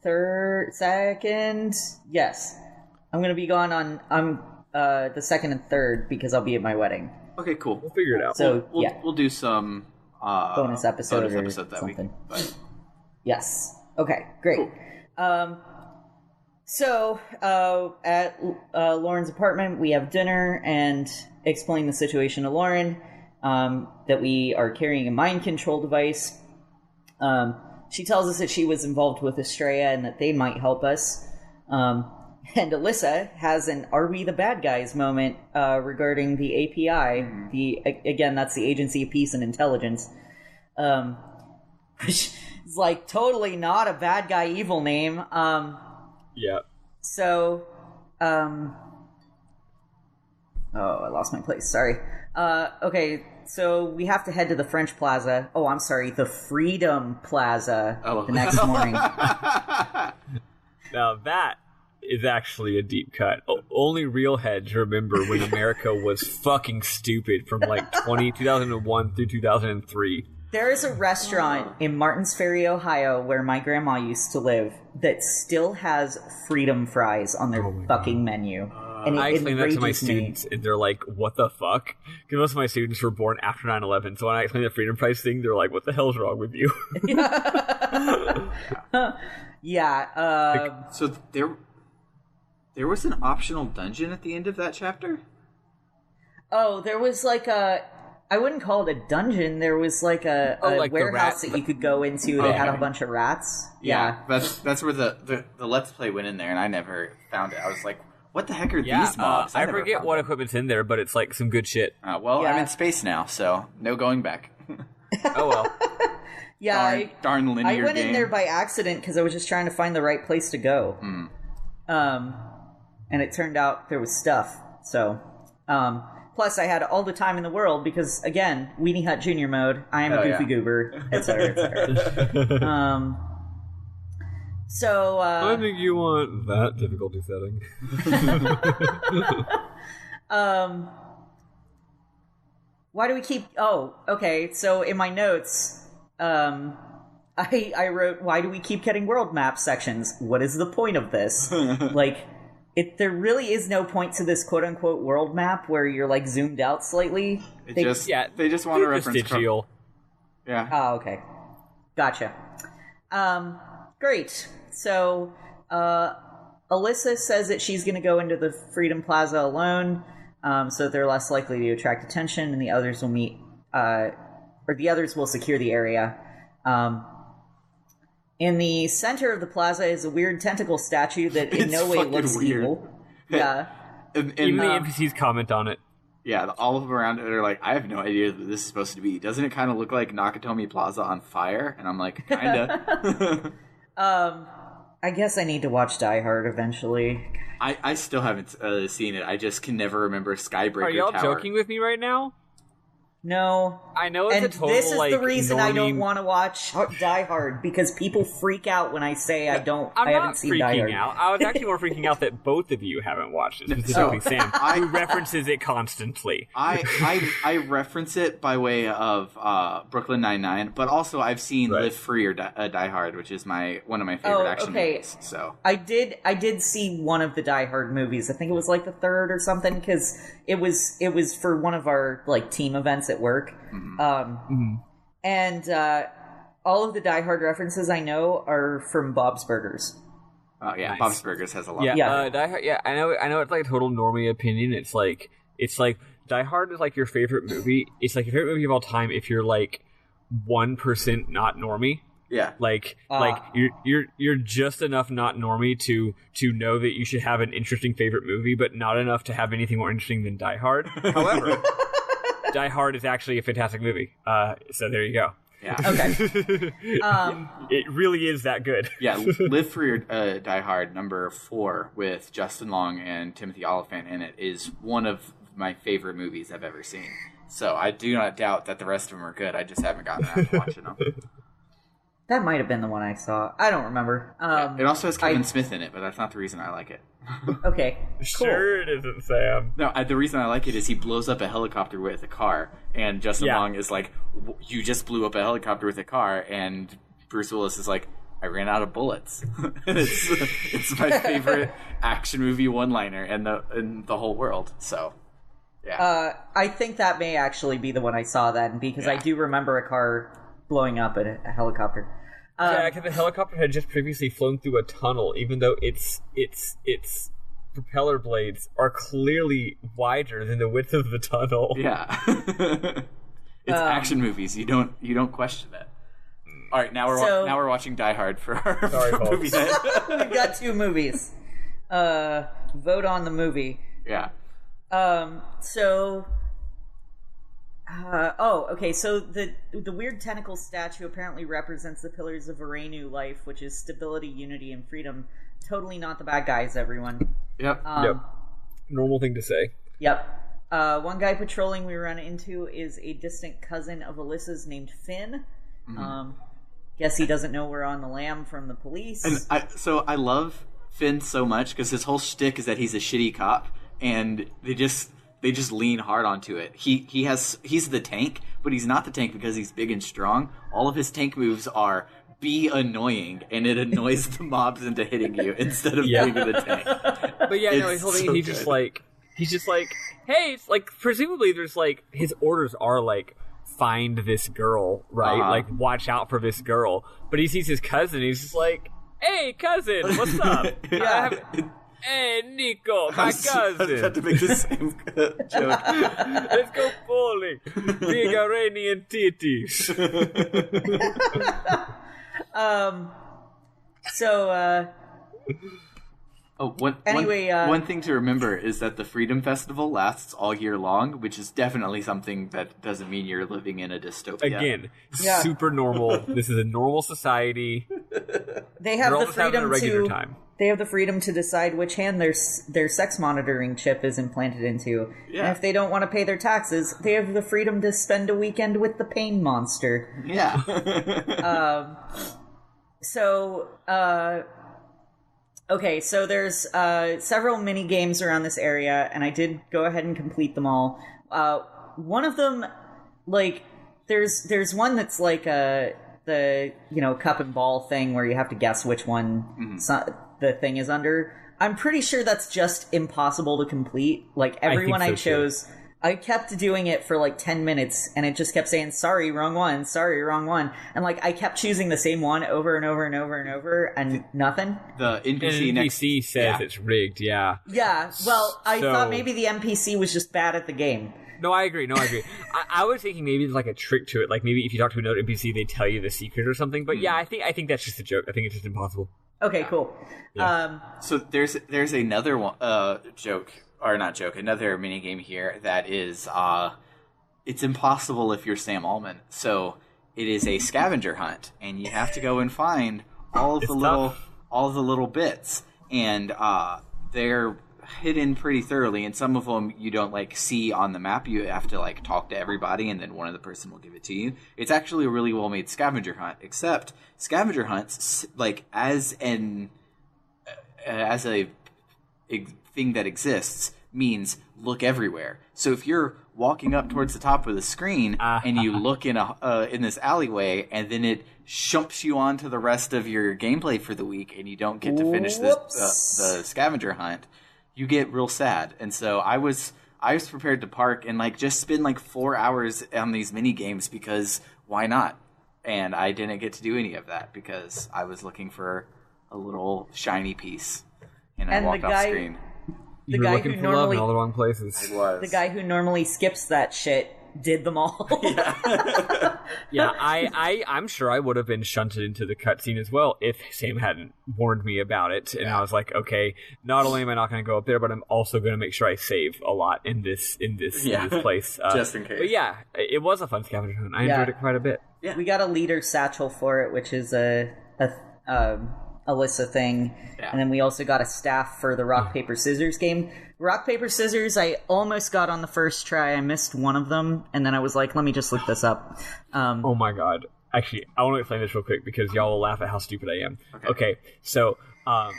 2nd. Yes, I'm going to be gone on the 2nd and 3rd because I'll be at my wedding. Okay, cool. We'll figure it out. So we'll do some bonus episode or that something. week. But... Yes. Okay. Great. Cool. So at Lauren's apartment, we have dinner and explain the situation to Lauren. That we are carrying a mind control device. She tells us that she was involved with Astrea and that they might help us. And Alyssa has an "Are we the bad guys?" moment regarding the API. Again, that's the Agency of Peace and Intelligence, which is like totally not a bad guy evil name. Yeah. So, oh, I lost my place. Sorry. Okay, so we have to head to the French Plaza. Oh, I'm sorry, the Freedom Plaza the next morning. Now that is actually a deep cut. Only real heads remember when America was fucking stupid from like 2001 through 2003. There is a restaurant in Martins Ferry, Ohio, where my grandma used to live that still has Freedom fries on their fucking menu. And I explained that to my students, and they're like, what the fuck? Because most of my students were born after 9/11, so when I explained the Freedom Prize thing, they're like, what the hell's wrong with you? Yeah. So there was an optional dungeon at the end of that chapter? Oh, there was like I wouldn't call it a dungeon. There was like a like warehouse that you could go into that had a bunch of rats. Yeah. That's where the Let's Play went in there, and I never found it. I was like, what the heck are these mobs? I forget what equipment's in there, but it's like some good shit. Well, I'm in space now, so no going back. Oh well. Yeah, darn linear I went game. in there by accident because I was just trying to find the right place to go. And it turned out there was stuff. So, plus I had all the time in the world because, again, Weenie Hut Junior mode. I am a goofy goober, etc., etc. So, I think you want that difficulty setting. why do we keep... Oh, okay, so in my notes, I wrote, why do we keep getting world map sections? What is the point of this? Like, there really is no point to this quote-unquote world map where you're, like, zoomed out slightly. They just want to reference... Yeah. Oh, okay. Gotcha. Great. So, Alyssa says that she's going to go into the Freedom Plaza alone, so they're less likely to attract attention, and the others will the others will secure the area. In the center of the plaza is a weird tentacle statue that in no way looks weird. Evil. Yeah. And even the NPCs comment on it. Yeah, all of them around it are like, I have no idea what this is supposed to be. Doesn't it kind of look like Nakatomi Plaza on fire? And I'm like, kinda. I guess I need to watch Die Hard eventually. I still haven't seen it. I just can never remember Skybreaker Tower. Are y'all joking with me right now? No. I know it's and a total, this is like, the reason normie... I don't want to watch Die Hard, because people freak out when I say I haven't seen Die Hard. Out. I was actually more freaking out that both of you haven't watched it, specifically Sam, who references it constantly. I reference it by way of Brooklyn Nine-Nine, but also I've seen Live Free or Die Hard, which is one of my favorite action movies. So I did see one of the Die Hard movies. I think it was like the third or something, because it was for one of our like team events at work. And all of the Die Hard references I know are from Bob's Burgers. Oh yeah, nice. Bob's Burgers has a lot. Yeah, Die Hard, I know. It's like a total normie opinion. It's like Die Hard is like your favorite movie. It's like your favorite movie of all time if you're like 1% not normie. Yeah, like you're just enough not normie to know that you should have an interesting favorite movie, but not enough to have anything more interesting than Die Hard. However, Die Hard is actually a fantastic movie. So there you go. Yeah. Okay. It really is that good. Yeah, Live Free or Die Hard number 4 with Justin Long and Timothy Olyphant in it is one of my favorite movies I've ever seen. So I do not doubt that the rest of them are good. I just haven't gotten around to watching them. That might have been the one I saw. I don't remember. It also has Kevin Smith in it, but that's not the reason I like it. Okay, cool. Sure it isn't, Sam. No, the reason I like it is he blows up a helicopter with a car, and Justin Long is like, you just blew up a helicopter with a car, and Bruce Willis is like, I ran out of bullets. It's my favorite action movie one-liner in the whole world, so... Yeah. I think that may actually be the one I saw then, because I do remember a car blowing up a helicopter. Yeah, because the helicopter had just previously flown through a tunnel, even though its propeller blades are clearly wider than the width of the tunnel. Yeah. It's action movies. You don't question that. All right, now we're watching Die Hard for our movie night. We've got 2 movies. Vote on the movie. Yeah. So the weird tentacle statue apparently represents the pillars of Arenu life, which is stability, unity, and freedom. Totally not the bad guys, everyone. Yep. Yep. Normal thing to say. Yep. One guy patrolling we run into is a distant cousin of Alyssa's named Finn. Mm-hmm. Guess he doesn't know we're on the lam from the police. And I love Finn so much because his whole shtick is that he's a shitty cop, and they just lean hard onto it. He's the tank, but he's not the tank because he's big and strong. All of his tank moves are be annoying, and it annoys the mobs into hitting you instead of being the tank. But yeah, no, he's just like, hey, it's like, presumably there's like, his orders are like, find this girl, right? Like, watch out for this girl. But he sees his cousin, he's just like, hey, cousin, what's up? Hey, Nico, my cousin. I had to make the same joke. Let's go bowling. Big Iranian titties. One thing to remember is that the Freedom Festival lasts all year long, which is definitely something that doesn't mean you're living in a dystopia. Again, super normal. This is a normal society. They have the freedom regular time. They have the freedom to decide which hand their sex monitoring chip is implanted into. Yeah. And if they don't want to pay their taxes, they have the freedom to spend a weekend with the pain monster. Yeah. Okay, so there's several mini games around this area, and I did go ahead and complete them all. One of them like there's one that's like the cup and ball thing where you have to guess which one the thing is under. I'm pretty sure that's just impossible to complete. Like everyone I chose. Too. I kept doing it for like 10 minutes, and it just kept saying, sorry, wrong one, sorry, wrong one. And like I kept choosing the same one over and over and over and over, and nothing. The NPC says it's rigged, yeah. Yeah, well, I thought maybe the NPC was just bad at the game. No, I agree. I was thinking maybe there's like a trick to it. Like maybe if you talk to another NPC, they tell you the secret or something. But yeah, I think that's just a joke. I think it's just impossible. Okay, cool. Yeah. So there's another one, joke. Or not joke, another minigame here that is, it's impossible if you're Sam Allman. So it is a scavenger hunt, and you have to go and find all of the little bits, and they're hidden pretty thoroughly. And some of them you don't like see on the map. You have to like talk to everybody, and then one of the person will give it to you. It's actually a really well made scavenger hunt. Except scavenger hunts, like as a thing that exists, means look everywhere. So if you're walking up towards the top of the screen and you look in this alleyway, and then it shumps you onto the rest of your gameplay for the week, and you don't get to finish the scavenger hunt, you get real sad. And so I was prepared to park and like just spend like 4 hours on these mini games because why not? And I didn't get to do any of that because I was looking for a little shiny piece, and I walked off screen. You were looking for love in all the wrong places. I was. The guy who normally skips that shit did them all. Yeah, I'm sure I would have been shunted into the cutscene as well if Sam hadn't warned me about it. And I was like, okay, not only am I not going to go up there, but I'm also going to make sure I save a lot in this place. Just in case. But yeah, it was a fun scavenger hunt. I enjoyed it quite a bit. Yeah. We got a leader satchel for it, which is a Alyssa thing, and then we also got a staff for the rock paper scissors game. Rock paper scissors I almost got on the first try. I missed one of them, and then I was like, let me just look this up. Oh my god, actually I want to explain this real quick because y'all will laugh at how stupid I am. Okay, so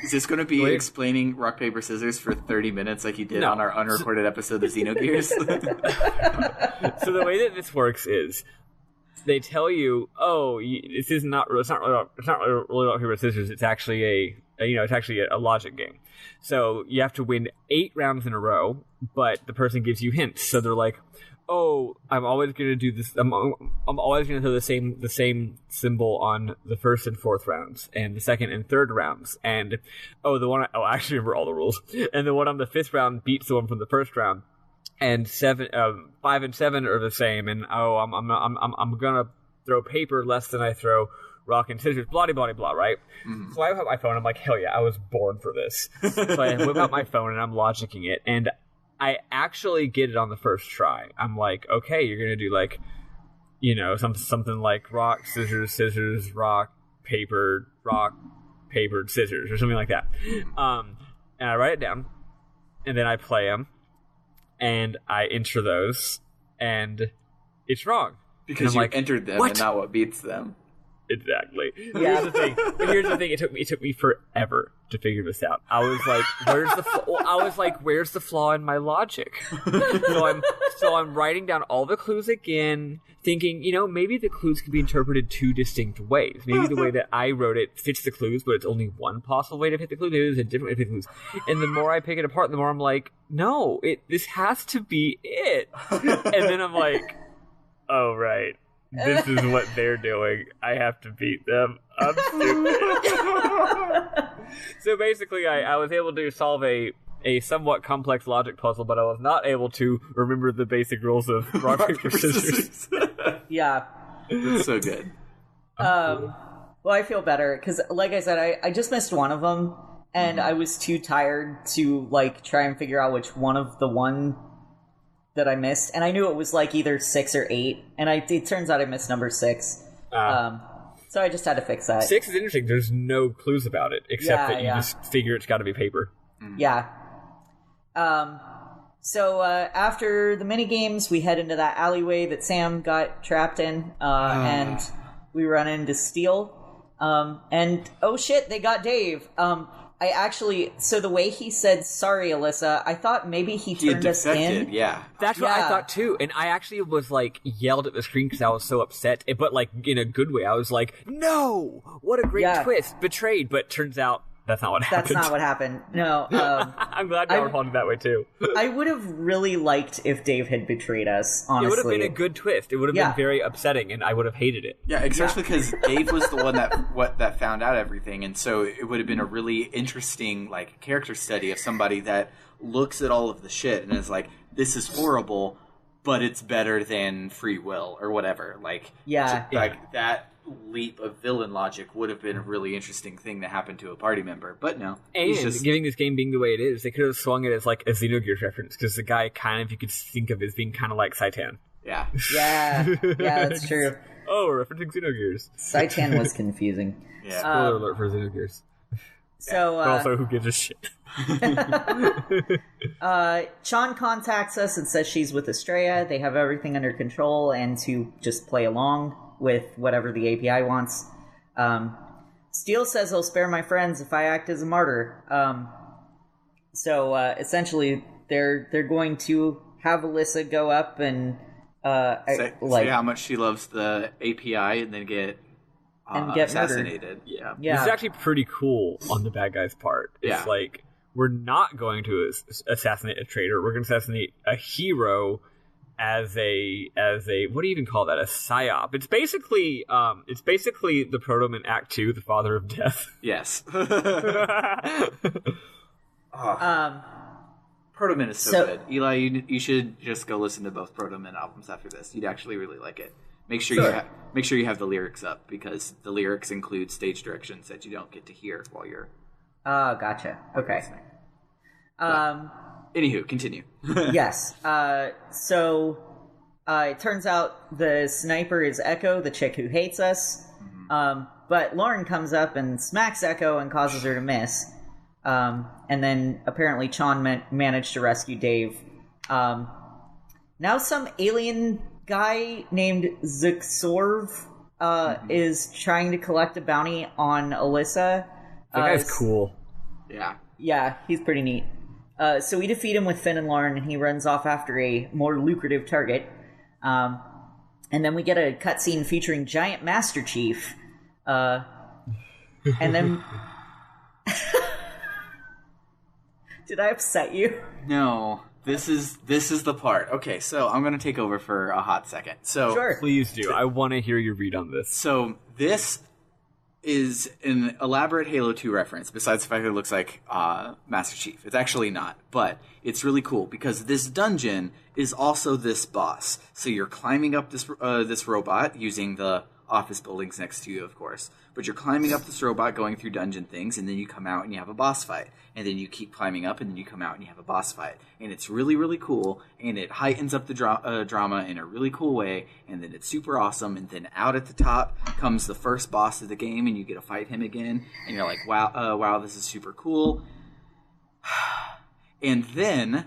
is this going to be explaining rock paper scissors for 30 minutes like you did on our unrecorded episode of Xenogears? So the way that this works is they tell you, it's not really rock paper scissors. It's actually a logic game. So you have to win 8 rounds in a row, but the person gives you hints. So they're like, I'm always going to do this. I'm always going to throw the same symbol on the first and fourth rounds, and the second and third rounds. And I actually remember all the rules. And the one on the 5th round beats the one from the first round. And 5 and 7 are the same, and I'm gonna throw paper less than I throw rock and scissors, blah blah blah, right? Mm-hmm. So I whip out my phone. I'm like, hell yeah, I was born for this. So I whip out my phone and I'm logicking it, and I actually get it on the first try. I'm like, okay, you're gonna do like, something like rock, scissors, rock, paper, scissors, or something like that. And I write it down, and then I play them. And I enter those, and it's wrong. Because you entered them, and not what beats them. Exactly. Yeah. Here's the thing. It took me forever to figure this out. I was like, where's the flaw in my logic? So I'm writing down all the clues again, thinking, maybe the clues can be interpreted 2 distinct ways. Maybe the way that I wrote it fits the clues, but it's only one possible way to fit the clues. Maybe there's a different way to fit the clues. And the more I pick it apart, the more I'm like, no, this has to be it. And then I'm like, oh, right. This is what they're doing. I have to beat them. I'm stupid. So basically, I was able to solve a somewhat complex logic puzzle, but I was not able to remember the basic rules of rock, paper, scissors. Yeah. That's so good. Well, I feel better, because like I said, I just missed one of them, and I was too tired to try and figure out which one of the one that I missed, and I knew it was either 6 or 8, and it turns out I missed number 6. So I just had to fix that. 6 is interesting. There's no clues about it, except that you just figure it's got to be paper. Yeah. So after the mini games, we head into that alleyway that Sam got trapped in, and we run into Steel. And oh shit, they got Dave. I actually, so the way he said, sorry, Alyssa, I thought maybe he turned us in. Yeah. That's what I thought too. And I actually was like, yelled at the screen because I was so upset, but like in a good way. I was like, no, what a great twist, betrayed. But turns out that's not what happened. That's not what happened. No. I'm glad y'all responded that way too. I would have really liked if Dave had betrayed us, honestly. It would have been a good twist. It would have been very upsetting, and I would have hated it. Yeah, especially because Dave was the one that found out everything, and so it would have been a really interesting like character study of somebody that looks at all of the shit and is like, this is horrible, but it's better than free will or whatever. Like, like that leap of villain logic would have been a really interesting thing to happen to a party member, but no. And giving this game being the way it is, they could have swung it as like a Xenogears reference, because the guy kind of, you could think of as being kind of like Saitan. Yeah, that's true. Oh, referencing Xenogears. Saitan was confusing. Yeah, spoiler alert for Xenogears. So, but also, who gives a shit? Sean contacts us and says she's with Astrea. They have everything under control and to just play along with whatever the API wants. Steele says he'll spare my friends if I act as a martyr. So essentially, they're going to have Alyssa go up and say how much she loves the API and then get assassinated. Yeah, this is actually pretty cool on the bad guy's part. It's like, we're not going to assassinate a traitor. We're going to assassinate a hero as a what do you even call that? A psyop. It's basically the Protoman Act 2, the Father of Death. Yes. Protoman is so good. Eli, you should just go listen to both Protoman albums after this. You'd actually really like it. Make sure you have the lyrics up, because the lyrics include stage directions that you don't get to hear while you're gotcha. Okay. Anywho, continue. Yes. So it turns out the sniper is Echo, the chick who hates us. But Lauren comes up and smacks Echo and causes her to miss. And then apparently Chon managed to rescue Dave. Now some alien guy named Zuxorv is trying to collect a bounty on Alyssa. That guy's cool. Yeah. Yeah, he's pretty neat. So we defeat him with Finn and Lauren, and he runs off after a more lucrative target. And then we get a cutscene featuring Giant Master Chief. And then... Did I upset you? No. This is the part. Okay, so I'm going to take over for a hot second. So sure. Please do. I want to hear your read on this. So this is an elaborate Halo 2 reference, besides the fact that it looks like Master Chief. It's actually not, but it's really cool because this dungeon is also this boss. So you're climbing up this robot using the office buildings next to you, of course. But you're climbing up this robot, going through dungeon things, and then you come out and you have a boss fight. And then you keep climbing up, and then you come out and you have a boss fight. And it's really, really cool, and it heightens up the drama in a really cool way, and then it's super awesome. And then out at the top comes the first boss of the game, and you get to fight him again. And you're like, wow, this is super cool. And then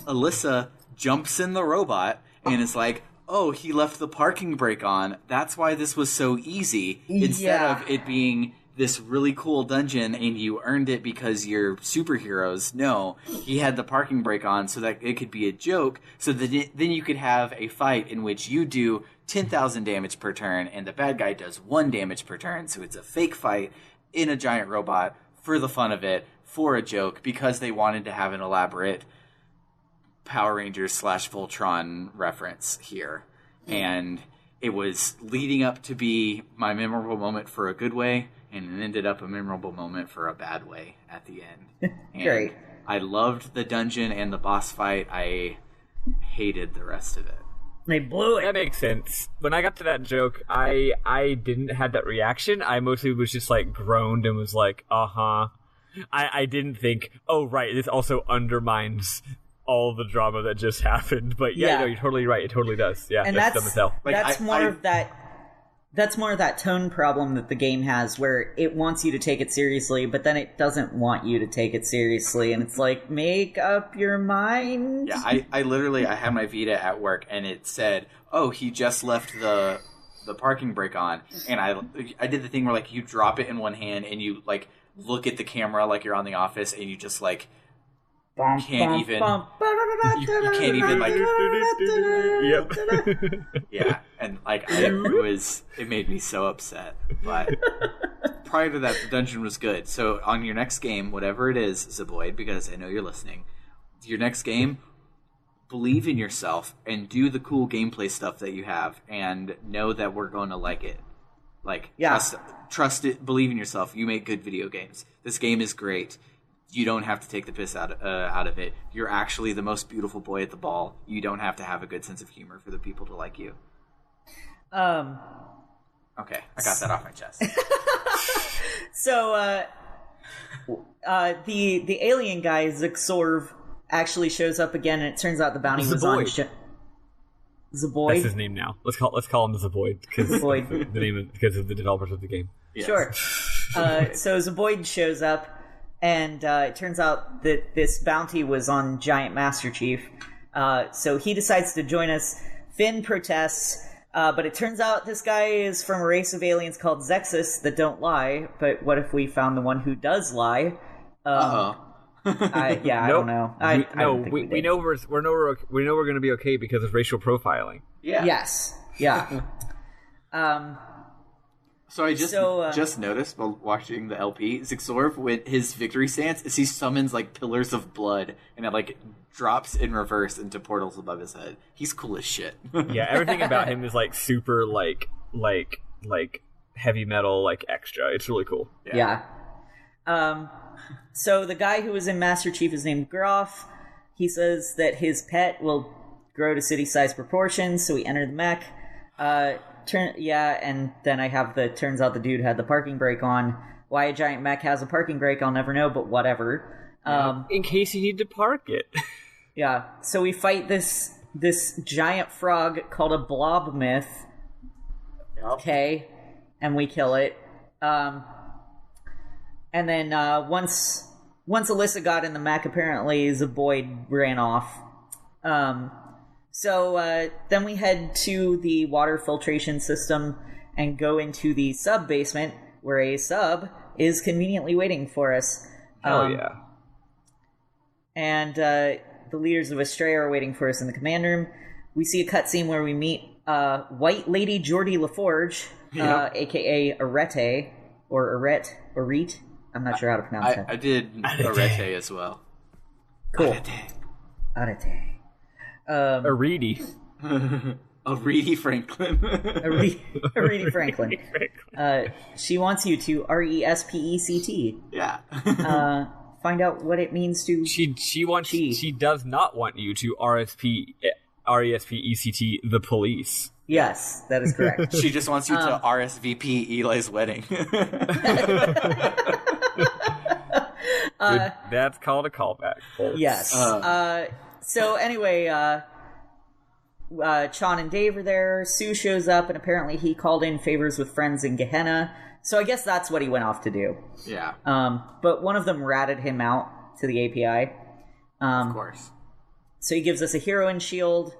Alyssa jumps in the robot and is like, oh, he left the parking brake on. That's why this was so easy. Instead of it being this really cool dungeon and you earned it because you're superheroes. No, he had the parking brake on so that it could be a joke. So that then you could have a fight in which you do 10,000 damage per turn and the bad guy does 1 damage per turn. So it's a fake fight in a giant robot for the fun of it, for a joke, because they wanted to have an elaborate Power Rangers / Voltron reference here. And it was leading up to be my memorable moment for a good way, and it ended up a memorable moment for a bad way at the end. And great. I loved the dungeon and the boss fight. I hated the rest of it. They blew it. That makes sense. When I got to that joke, I didn't have that reaction. I mostly was just like groaned and was like, uh-huh. I didn't think, oh, right, this also undermines all the drama that just happened. But yeah, no, you're totally right. It totally does. Yeah, and that's dumb as hell. That's more of that tone problem that the game has, where it wants you to take it seriously, but then it doesn't want you to take it seriously, and it's like, make up your mind. Yeah, I literally had my Vita at work, and it said, oh, he just left the parking brake on, and I did the thing where like you drop it in one hand and you like look at the camera like you're on The Office, and you just like you can't even like Yep. yeah, and like it made me so upset. But prior to that, the dungeon was good. So on your next game, whatever it is, Zaboid, because I know you're listening, your next game, believe in yourself and do the cool gameplay stuff that you have, and know that we're going to like it. Like, trust it, believe in yourself. You make good video games. This game is great. You don't have to take the piss out of it. You're actually the most beautiful boy at the ball. You don't have to have a good sense of humor for the people to like you. Okay, I got that off my chest. So, the alien guy, Zixorv, actually shows up again, and it turns out the bounty was on Zaboid. That's his name now. Let's call him Zaboid because because of the developers of the game. Yes. Sure. So Zaboid shows up, and it turns out that this bounty was on Giant Master Chief. So he decides to join us. Finn protests, but it turns out this guy is from a race of aliens called Zexus that don't lie. But what if we found the one who does lie? I don't know. We know we're going to be okay because of racial profiling. Yeah. Yes. Yeah. So I just noticed while watching the LP, Zixorv, with his victory stance, is he summons like pillars of blood, and it like drops in reverse into portals above his head. He's cool as shit. Yeah, everything about him is like super like heavy metal, like extra. It's really cool. Yeah. So the guy who was in Master Chief is named Groff. He says that his pet will grow to city-sized proportions, so we enter the mech. And then I have turns out the dude had the parking brake on. Why a giant mech has a parking brake, I'll never know, but whatever. In case you need to park it. Yeah, so we fight this giant frog called a blob myth. Okay, and we kill it. And then once Alyssa got in the mech, apparently Zaboid ran off. So then we head to the water filtration system and go into the sub-basement, where a sub is conveniently waiting for us. Oh, yeah. And the leaders of Astrea are waiting for us in the command room. We see a cutscene where we meet White Lady Geordie LaForge, a.k.a. Arete, or Arete. I'm not sure how to pronounce that. I did Arete as well. Cool. Arete. Arete. Arete Franklin. Arete Franklin. She wants you to RESPECT. Yeah. Find out what it means to. She does not want you to RESPECT the police. Yes, that is correct. She just wants you to RSVP Eli's wedding. That's called a callback. Folks. Yes. So anyway, Chon and Dave are there. Sue shows up, and apparently he called in favors with friends in Gehenna. So I guess that's what he went off to do. Yeah. But one of them ratted him out to the API. Of course. So he gives us a heroine shield,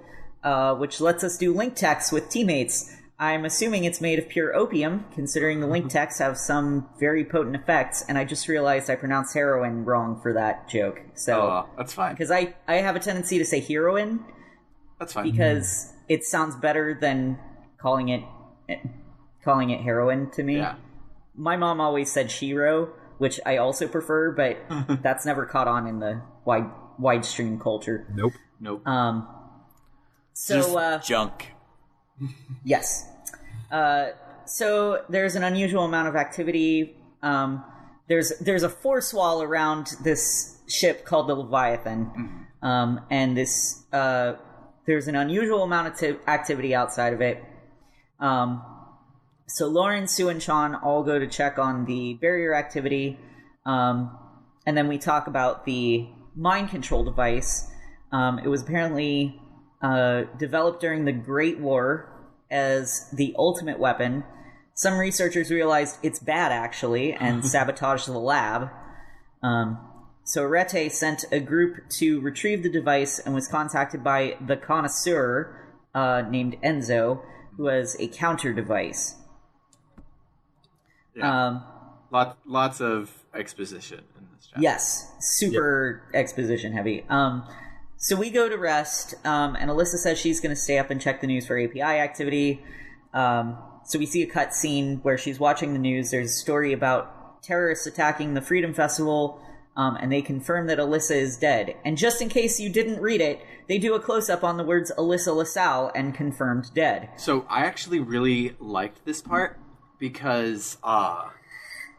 which lets us do link texts with teammates. I'm assuming it's made of pure opium, considering the link texts have some very potent effects, and I just realized I pronounced heroin wrong for that joke. So that's fine. Because I have a tendency to say heroin. That's fine. Because it sounds better than calling it heroin to me. Yeah. My mom always said Shiro, which I also prefer, but that's never caught on in the widestream culture. Nope. So junk. Yes. So there's an unusual amount of activity. There's a force wall around this ship called the Leviathan, and this there's an unusual amount of activity outside of it. So Lauren, Sue, and Sean all go to check on the barrier activity, and then we talk about the mind control device. It was apparently developed during the Great War as the ultimate weapon. Some researchers realized it's bad, actually, and sabotaged the lab. So Arete sent a group to retrieve the device and was contacted by the connoisseur named Enzo, who has a counter device. Yeah. Lots of exposition in this chapter. Yes, super exposition heavy. So we go to rest, and Alyssa says she's going to stay up and check the news for API activity. So we see a cut scene where she's watching the news. There's a story about terrorists attacking the Freedom Festival, and they confirm that Alyssa is dead. And just in case you didn't read it, they do a close-up on the words Alyssa LaSalle and confirmed dead. So I actually really liked this part because,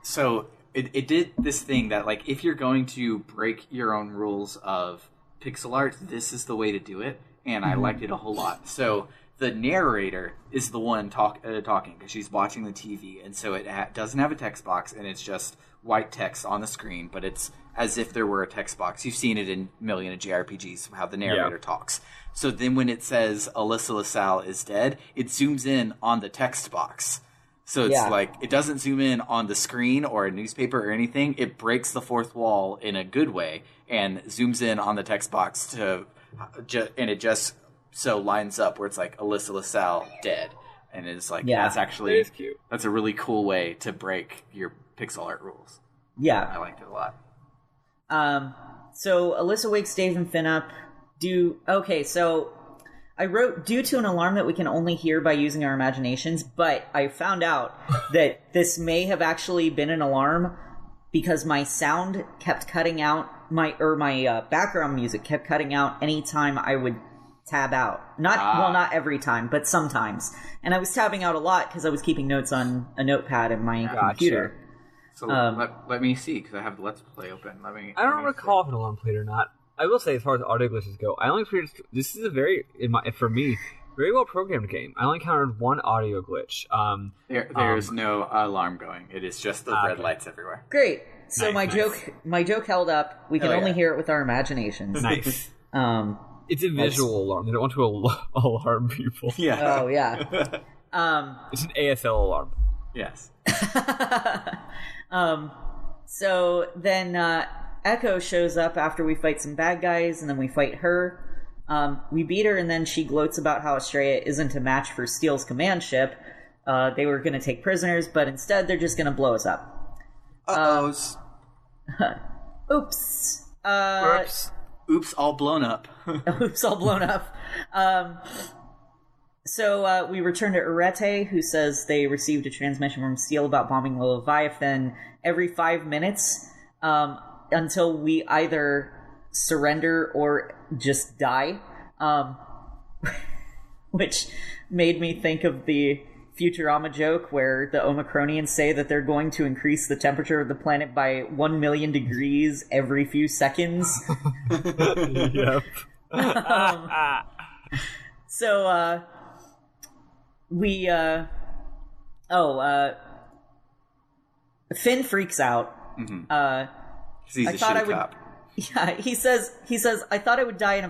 so it did this thing that, like, if you're going to break your own rules of pixel art, this is the way to do it, and I liked it a whole lot. So the narrator is the one talking because she's watching the TV, and so it doesn't have a text box, and it's just white text on the screen, but it's as if there were a text box. You've seen it in a million of JRPGs, how the narrator talks. So then when it says Alyssa LaSalle is dead, it zooms in on the text box. So it's like, it doesn't zoom in on the screen or a newspaper or anything. It breaks the fourth wall in a good way and zooms in on the text box and it just so lines up where it's like Alyssa LaSalle dead. And it's like, that's actually, cute. That's a really cool way to break your pixel art rules. Yeah. I liked it a lot. So Alyssa wakes Dave and Finn up. So I wrote, due to an alarm that we can only hear by using our imaginations, but I found out that this may have actually been an alarm because my sound kept cutting out, my background music kept cutting out anytime I would tab out. Not every time, but sometimes. And I was tabbing out a lot because I was keeping notes on a notepad in my computer. So let me see, because I have the Let's Play open. I don't recall if an alarm played or not. I will say, as far as audio glitches go, I only experienced, this is a very, for me, very well programmed game. I only encountered one audio glitch. There's no alarm going. It is just the red lights everywhere. Great. So my joke held up. We can only hear it with our imaginations. Nice. It's a visual alarm. They don't want to alarm people. Yeah. Oh yeah. It's an ASL alarm. Yes. So then Echo shows up after we fight some bad guys, and then we fight her. We beat her, and then she gloats about how Astrea isn't a match for Steele's command ship. They were going to take prisoners, but instead they're just going to blow us up. Oops. Oops, all blown up. Oops, all blown up. So we return to Arete, who says they received a transmission from Steele about bombing the Leviathan every 5 minutes until we either surrender or just die, which made me think of the Futurama joke where the Omicronians say that they're going to increase the temperature of the planet by 1 million degrees every few seconds. Yep. So, Finn freaks out. Mm-hmm. He's a shitty cop. Yeah, he says, I thought I would die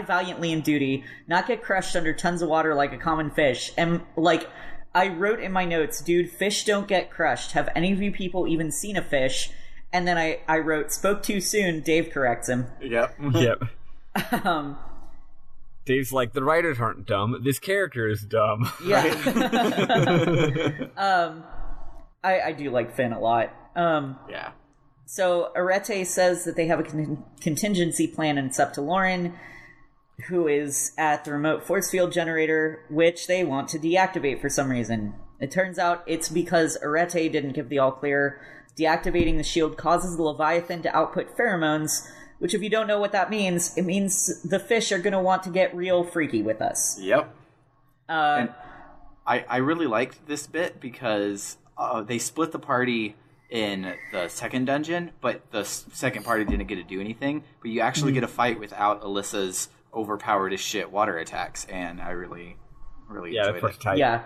valiantly in duty, not get crushed under tons of water like a common fish. And, like, I wrote in my notes, dude, fish don't get crushed. Have any of you people even seen a fish? And then I wrote, spoke too soon, Dave corrects him. Yep. Yep. Dave's like, the writers aren't dumb. This character is dumb. Yeah. I do like Finn a lot. Yeah. So Arete says that they have a contingency plan, and it's up to Lauren, who is at the remote force field generator, which they want to deactivate for some reason. It turns out it's because Arete didn't give the all-clear. Deactivating the shield causes the Leviathan to output pheromones, which, if you don't know what that means, it means the fish are going to want to get real freaky with us. Yep. And I really liked this bit because they split the party in the second dungeon, but the second party didn't get to do anything. But you actually get a fight without Alyssa's overpowered as shit water attacks, and I really enjoyed it. Tight. Yeah.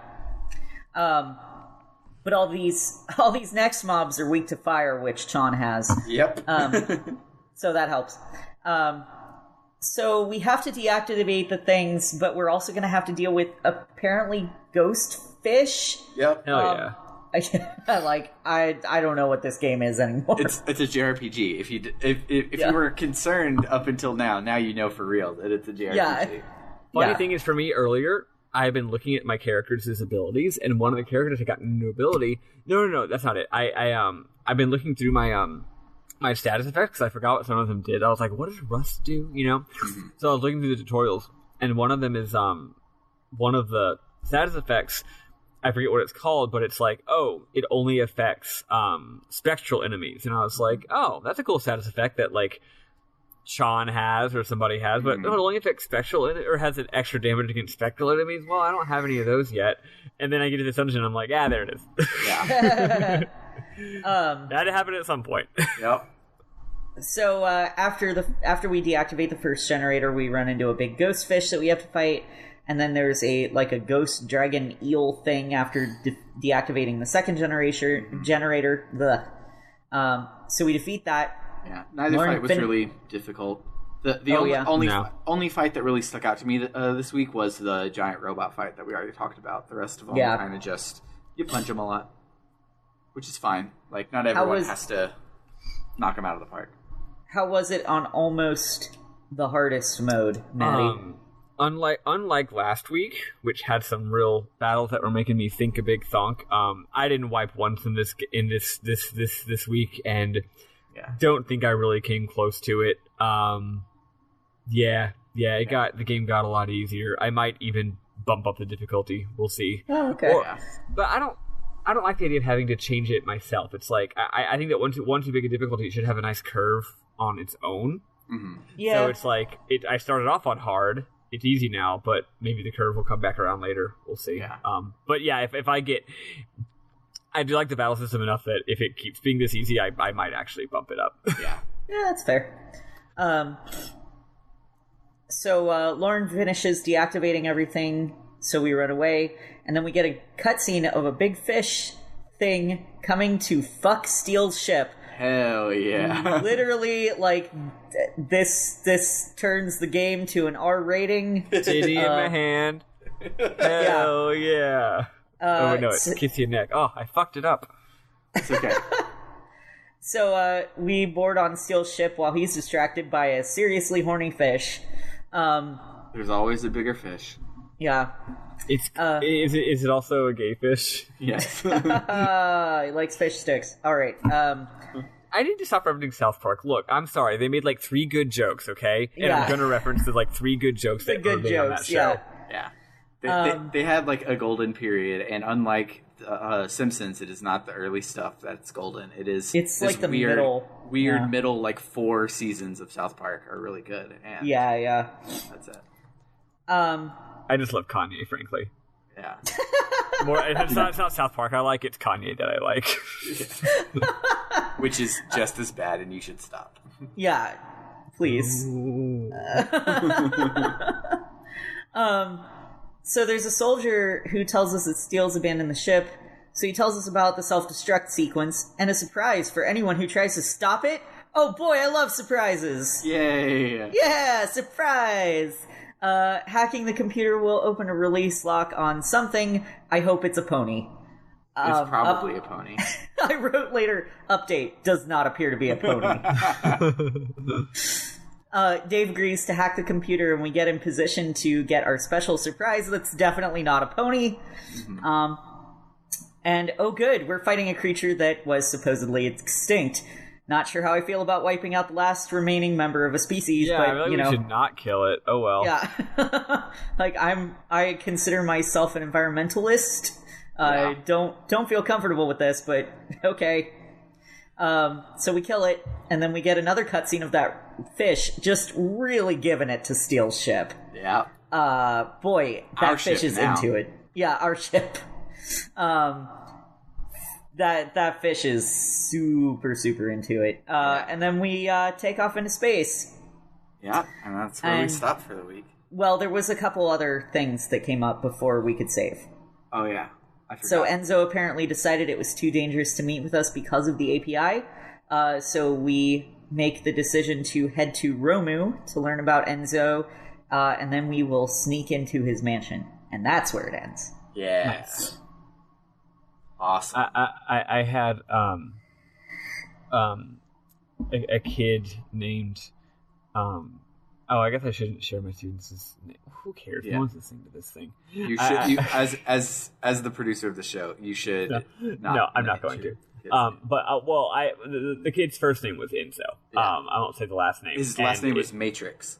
But all these next mobs are weak to fire, which Chon has. Yep. So that helps. So we have to deactivate the things, but we're also going to have to deal with apparently ghost fish. Yep. Hell yeah. I don't know what this game is anymore. It's a JRPG. If you were concerned up until now you know for real that it's a JRPG. Yeah. Funny thing is, for me earlier, I've been looking at my characters' abilities, and one of the characters I got a new ability. No, that's not it. I've been looking through my status effects because I forgot what some of them did. I was like, what does Rust do? So I was looking through the tutorials, and one of them is one of the status effects. I forget what it's called, but it's like, oh, it only affects spectral enemies, and I was like, oh, that's a cool status effect that like Sean has or somebody has, but it only affects spectral or has an extra damage against spectral enemies. Well, I don't have any of those yet, and then I get to this dungeon, and I'm like, there it is. Yeah. That happened at some point. Yep. So after we deactivate the first generator, we run into a big ghost fish that we have to fight, and then there's a ghost dragon eel thing after deactivating the second generator. So we defeat that. Yeah, neither fight was really difficult. The only fight that really stuck out to me this week was the giant robot fight that we already talked about. The rest of them kind of just you punch them a lot, which is fine. Like not everyone has to knock them out of the park. How was it on almost the hardest mode, Maddie? Unlike last week, which had some real battles that were making me think a big thonk, I didn't wipe once in this week, and don't think I really came close to it. The game got a lot easier. I might even bump up the difficulty. We'll see. Oh, okay. But I don't like the idea of having to change it myself. It's like I think that one too big a difficulty, it should have a nice curve on its own. Mm-hmm. Yeah. So it's like I started off on hard. It's easy now, but maybe the curve will come back around later. We'll see. Yeah. But yeah, if I get, I do like the battle system enough that if it keeps being this easy, I might actually bump it up. Yeah. Yeah, that's fair. So Lauren finishes deactivating everything, so we run away, and then we get a cutscene of a big fish thing coming to fuck Steel's ship. Hell yeah. Literally, this turns the game to an R rating. Titty in my hand. Hell yeah. It's kiss your neck. Oh, I fucked it up. It's okay. So we board on Steel's ship while he's distracted by a seriously horny fish. There's always a bigger fish. Yeah. Is it also a gay fish? Yes. He likes fish sticks. All right. I need to stop referencing South Park. Look, I'm sorry. They made 3 good jokes, okay? And I'm going to reference the 3 good jokes that were made on that show. Yeah. They had a golden period, and unlike Simpsons, it is not the early stuff that's golden. It's the middle 4 seasons of South Park are really good. And that's it. I just love Kanye, frankly. Yeah. It's not South Park I like, it's Kanye that I like. Which is just as bad, and you should stop. Yeah, please. So there's a soldier who tells us that Steele's abandoned the ship, so he tells us about the self-destruct sequence, and a surprise for anyone who tries to stop it. Oh boy, I love surprises! Yay! Yeah, surprise! Hacking the computer will open a release lock on something. I hope it's a pony. It's probably a pony. I wrote later, update, does not appear to be a pony. Dave agrees to hack the computer, and we get in position to get our special surprise that's definitely not a pony. Mm-hmm. And oh good, we're fighting a creature that was supposedly extinct. Not sure how I feel about wiping out the last remaining member of a species, but I really we should not kill it. Oh well. Yeah. I consider myself an environmentalist. I don't feel comfortable with this, but okay. So we kill it, and then we get another cutscene of that fish just really giving it to Steel's ship. Yeah. Boy, that fish is into it. Yeah, our ship. That fish is super, super into it. And then we take off into space. Yeah, and that's where we stopped for the week. Well, there was a couple other things that came up before we could save. Oh, yeah. I forgot. So Enzo apparently decided it was too dangerous to meet with us because of the API. So we make the decision to head to Romu to learn about Enzo, and then we will sneak into his mansion. And that's where it ends. Yeah. Nice. Awesome. I had a kid named Oh, I guess I shouldn't share my students' name. Who cares? Yeah. No one's listening to this thing. You should, as the producer of the show, you should. No, I'm not going to. The kid's first name was Enzo. Yeah. I won't say the last name. His last name was Matrix.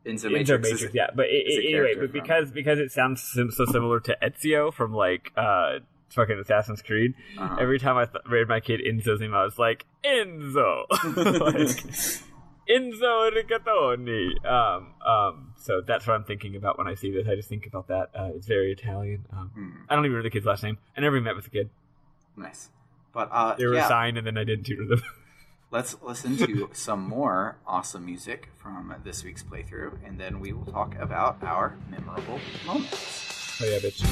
Enzo Matrix. Yeah. But anyway, because it sounds so similar to Ezio from like fucking Assassin's Creed. Every time I read my kid Enzo's name, I was like Enzo. Enzo Rigatoni. So that's what I'm thinking about when I see this. I just think about that. It's very Italian. I don't even remember the kid's last name. I never met with the kid. Nice. But they were assigned, and then I didn't tutor them. Let's listen to some more awesome music from this week's playthrough, and then we will talk about our memorable moments. Oh yeah, bitch.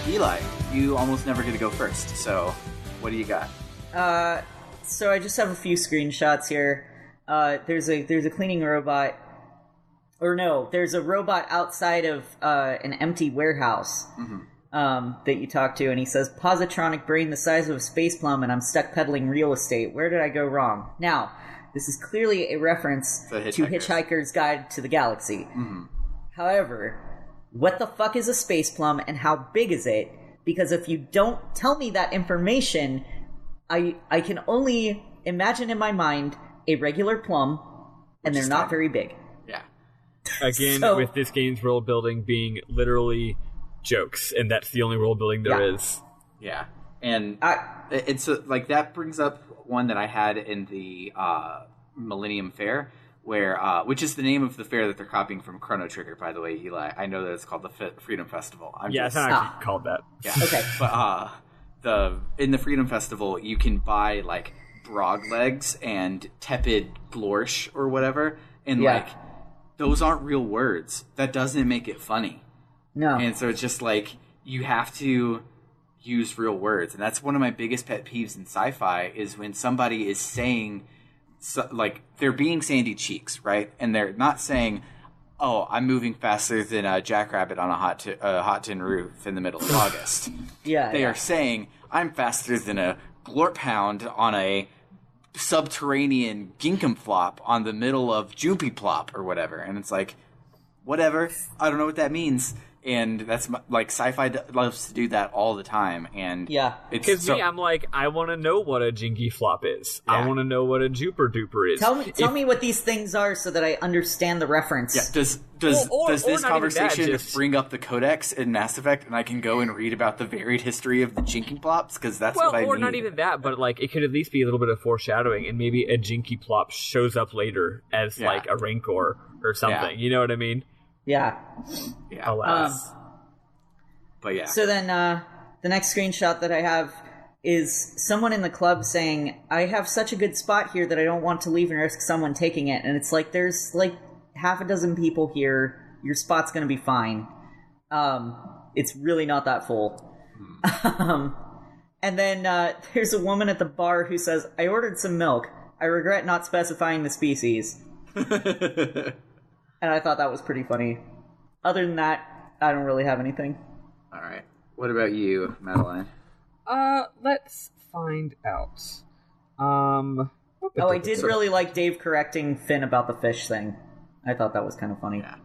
Eli, you almost never get to go first, so what do you got? So I just have a few screenshots here. There's a cleaning robot, or no, there's a robot outside of an empty warehouse that you talk to, and he says, "Positronic brain the size of a space plum, and I'm stuck peddling real estate. Where did I go wrong?" Now, this is clearly a reference to Hitchhiker's Guide to the Galaxy. However, what the fuck is a space plum and how big is it? Because if you don't tell me that information, I can only imagine in my mind a regular plum, and they're not very big. Yeah. Again, with this game's world building being literally jokes, and that's the only world building there is. Yeah. And it's like that brings up one that I had in the Millennium Fair, where which is the name of the fair that they're copying from Chrono Trigger, by the way, Eli. I know that it's called the Freedom Festival. It's not actually called that. Yeah. Okay. But in the Freedom Festival, you can buy like brog legs and tepid glorsh or whatever, and like those aren't real words. That doesn't make it funny. No. And so it's just like you have to use real words, and that's one of my biggest pet peeves in sci-fi is when somebody is saying. So, like, they're being Sandy Cheeks, right? And they're not saying, "Oh, I'm moving faster than a jackrabbit on a hot tin roof in the middle of August." They are saying, "I'm faster than a glorp hound on a subterranean ginkum flop on the middle of Joopy Plop," or whatever. And it's like, whatever. I don't know what that means. And that's like sci-fi loves to do that all the time, and because I'm like, I want to know what a jinky flop is. I want to know what a juper duper is. Tell me what these things are so that I understand the reference. Yeah. Does this conversation bring up the Codex in Mass Effect, and I can go and read about the varied history of the jinky plops? Because that's what I need. Or not even that, but like it could at least be a little bit of foreshadowing, and maybe a jinky plop shows up later as like a rancor or something. Yeah. You know what I mean? Yeah. Alas. But yeah. So then the next screenshot that I have is someone in the club saying, "I have such a good spot here that I don't want to leave and risk someone taking it." And it's like, there's like half a dozen people here. Your spot's going to be fine. It's really not that full. And then there's a woman at the bar who says, "I ordered some milk. I regret not specifying the species." And I thought that was pretty funny. Other than that, I don't really have anything. All right. What about you, Madeline? Let's find out. I did really like Dave correcting Finn about the fish thing. I thought that was kind of funny. Yeah.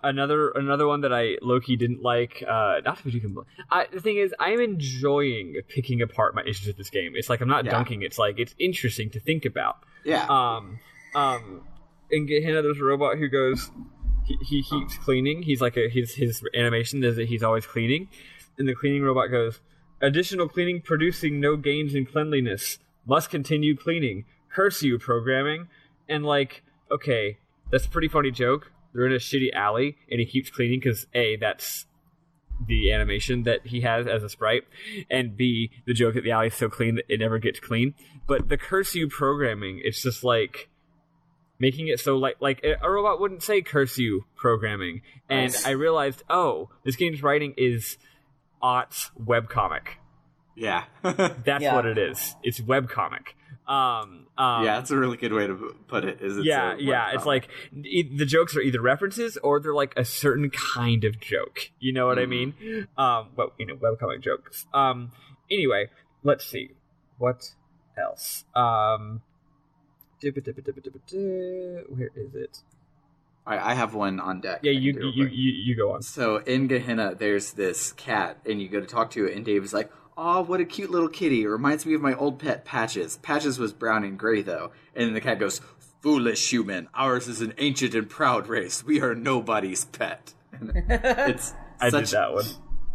Another one that I low-key didn't like. Not to be too the thing is, I'm enjoying picking apart my issues with this game. It's like I'm not dunking. It's like it's interesting to think about. Yeah. And Gehenna, there's a robot who goes, he keeps cleaning. He's like his animation is that he's always cleaning, and the cleaning robot goes, "Additional cleaning producing no gains in cleanliness. Must continue cleaning. Curse you, programming." And like, okay, that's a pretty funny joke. They're in a shitty alley, and he keeps cleaning because A, that's the animation that he has as a sprite, and B, the joke that the alley is so clean that it never gets clean. But the curse you programming, it's just like making it so like a robot wouldn't say curse you programming. And I realized, this game's writing is aughts webcomic. Yeah. That's what it is. It's webcomic. That's a really good way to put it. It's like the jokes are either references or they're like a certain kind of joke. You know what I mean? Webcomic jokes. Anyway, let's see what else. Where is it? I have one on deck. Yeah, you go on. So in Gehenna, there's this cat, and you go to talk to it, and Dave is like, "Oh, what a cute little kitty! It reminds me of my old pet Patches. Patches was brown and gray, though." And then the cat goes, "Foolish human! Ours is an ancient and proud race. We are nobody's pet." I did that one.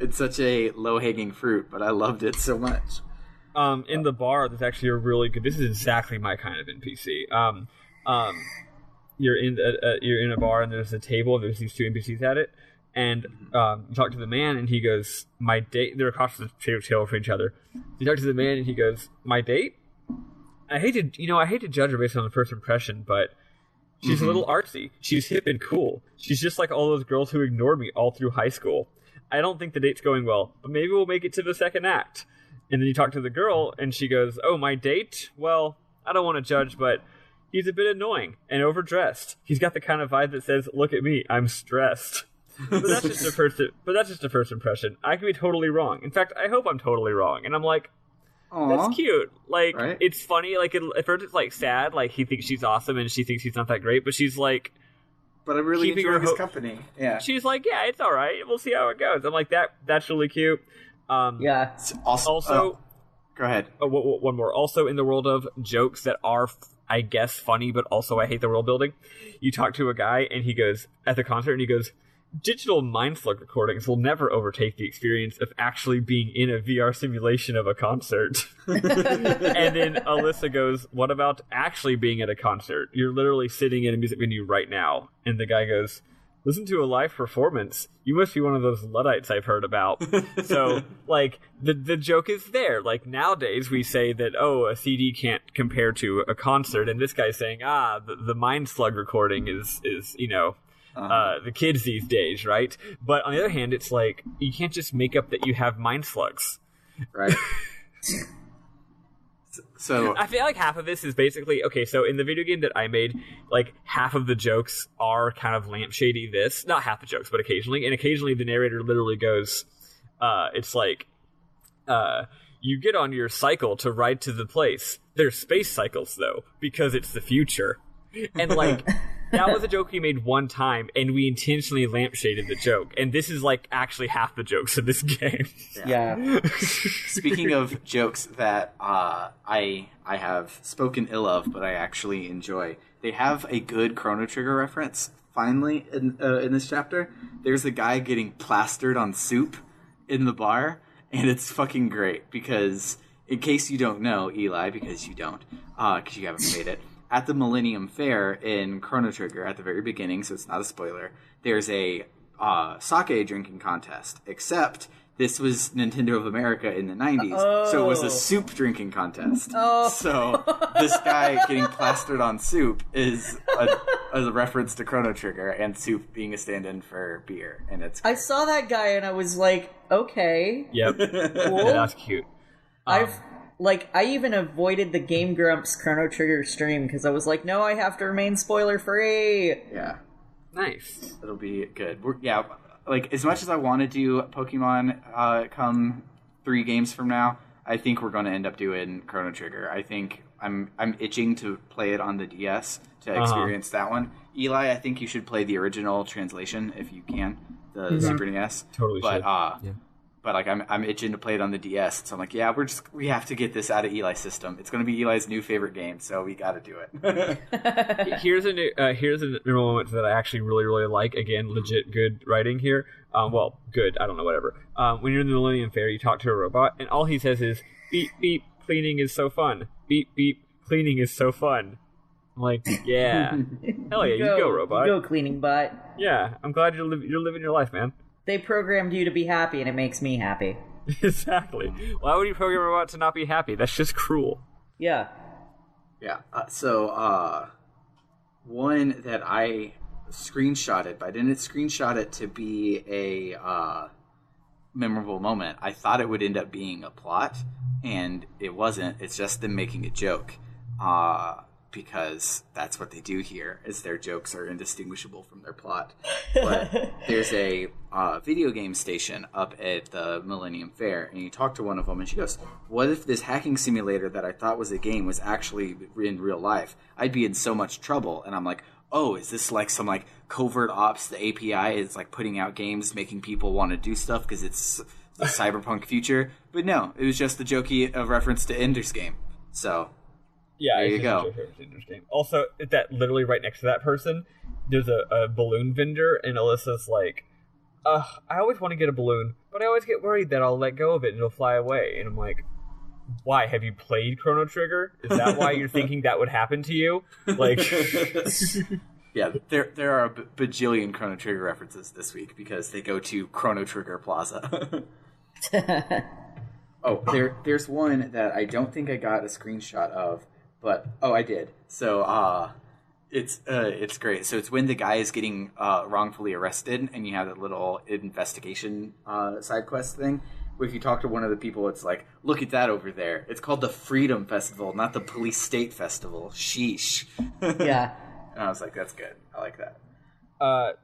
It's such a low-hanging fruit, but I loved it so much. In the bar, there's actually a really good. This is exactly my kind of NPC. You're in a bar and there's a table and there's these two NPCs at it, and you talk to the man and he goes, "My date." They're across the table from each other. You talk to the man and he goes, "My date." I hate to judge her based on the first impression, but she's a little artsy. She's hip and cool. She's just like all those girls who ignored me all through high school. I don't think the date's going well, but maybe we'll make it to the second act. And then you talk to the girl and she goes, "Oh, my date? Well, I don't want to judge, but he's a bit annoying and overdressed. He's got the kind of vibe that says, 'Look at me, I'm stressed.'" But that's just a first impression. I could be totally wrong. In fact, I hope I'm totally wrong. And I'm like, that's cute. Like, right? It's funny. Like, at first it's like sad. Like, he thinks she's awesome and she thinks he's not that great. But she's like, "But I really enjoy his company." Yeah. She's like, "Yeah, it's all right. We'll see how it goes." I'm like, that's really cute. Yeah. Also, go ahead. One more. Also, in the world of jokes that are, I guess, funny, but also I hate the world building, you talk to a guy and he goes, at the concert, and he goes, "Digital mind slug recordings will never overtake the experience of actually being in a VR simulation of a concert." And then Alyssa goes, "What about actually being at a concert? You're literally sitting in a music venue right now." And the guy goes, "Listen to a live performance. You must be one of those Luddites I've heard about." So, like, the joke is there. Like, nowadays we say that, oh, a CD can't compare to a concert, and this guy's saying, the mind slug recording is the kids these days, right? But on the other hand, it's like, you can't just make up that you have mind slugs. Right. So I feel like half of this is basically, okay, so in the video game that I made, like, half of the jokes are kind of lampshady this. Not half the jokes, but occasionally. And occasionally the narrator literally goes, it's like, "You get on your cycle to ride to the place. There's space cycles, though, because it's the future." And, like, that was a joke we made one time, and we intentionally lampshaded the joke. And this is, like, actually half the jokes of this game. Yeah. Speaking of jokes that I have spoken ill of, but I actually enjoy, they have a good Chrono Trigger reference, finally, in this chapter. There's a guy getting plastered on soup in the bar, and it's fucking great, because, in case you don't know, Eli, because you don't, because you haven't made it, at the Millennium Fair in Chrono Trigger, at the very beginning, so it's not a spoiler, there's a sake drinking contest, except this was Nintendo of America in the 90s, so it was a soup drinking contest. So this guy getting plastered on soup is a reference to Chrono Trigger, and soup being a stand-in for beer, and it's great. I saw that guy and I was like, okay. Yep. Cool. That's cute. I even avoided the Game Grumps Chrono Trigger stream because I was like, no, I have to remain spoiler free. Yeah. Nice. It'll be good. Like, as much as I want to do Pokemon come 3 games from now, I think we're going to end up doing Chrono Trigger. I think I'm itching to play it on the DS to experience that one. Eli, I think you should play the original translation if you can, the Super NES. Totally should. Yeah. But, like, I'm itching to play it on the DS, so I'm like, yeah, we have to get this out of Eli's system. It's going to be Eli's new favorite game, so we got to do it. Here's a moment that I actually really, really like. Again, legit good writing here. Well, good, I don't know, whatever. When you're in the Millennium Fair, you talk to a robot, and all he says is, "Beep, beep, cleaning is so fun. Beep, beep, cleaning is so fun." I'm like, yeah. Hell yeah, you go, robot. You go, cleaning bot. Yeah, I'm glad you're living your life, man. They programmed you to be happy, and it makes me happy. Exactly. Why would you program a robot to not be happy? That's just cruel. Yeah. Yeah. So, one that I screenshotted, but I didn't screenshot it to be memorable moment. I thought it would end up being a plot, and it wasn't. It's just them making a joke. Because that's what they do here, is their jokes are indistinguishable from their plot. But there's a video game station up at the Millennium Fair, and you talk to one of them, and she goes, what if this hacking simulator that I thought was a game was actually in real life? I'd be in so much trouble. And I'm like, oh, is this like some like covert ops? The API is like putting out games, making people want to do stuff because it's the cyberpunk future. But no, it was just a jokey reference to Ender's Game. So... yeah, there you go. Also, that literally right next to that person, there's a balloon vendor, and Alyssa's like, I always want to get a balloon, but I always get worried that I'll let go of it and it'll fly away. And I'm like, why? Have you played Chrono Trigger? Is that why you're thinking that would happen to you? Like, yeah, there are a bajillion Chrono Trigger references this week because they go to Chrono Trigger Plaza. Oh, there's one that I don't think I got a screenshot of. But I did. So it's great. So it's when the guy is getting wrongfully arrested, and you have that little investigation side quest thing. Where if you talk to one of the people, it's like, look at that over there. It's called the Freedom Festival, not the Police State Festival. Sheesh. Yeah. And I was like, that's good. I like that.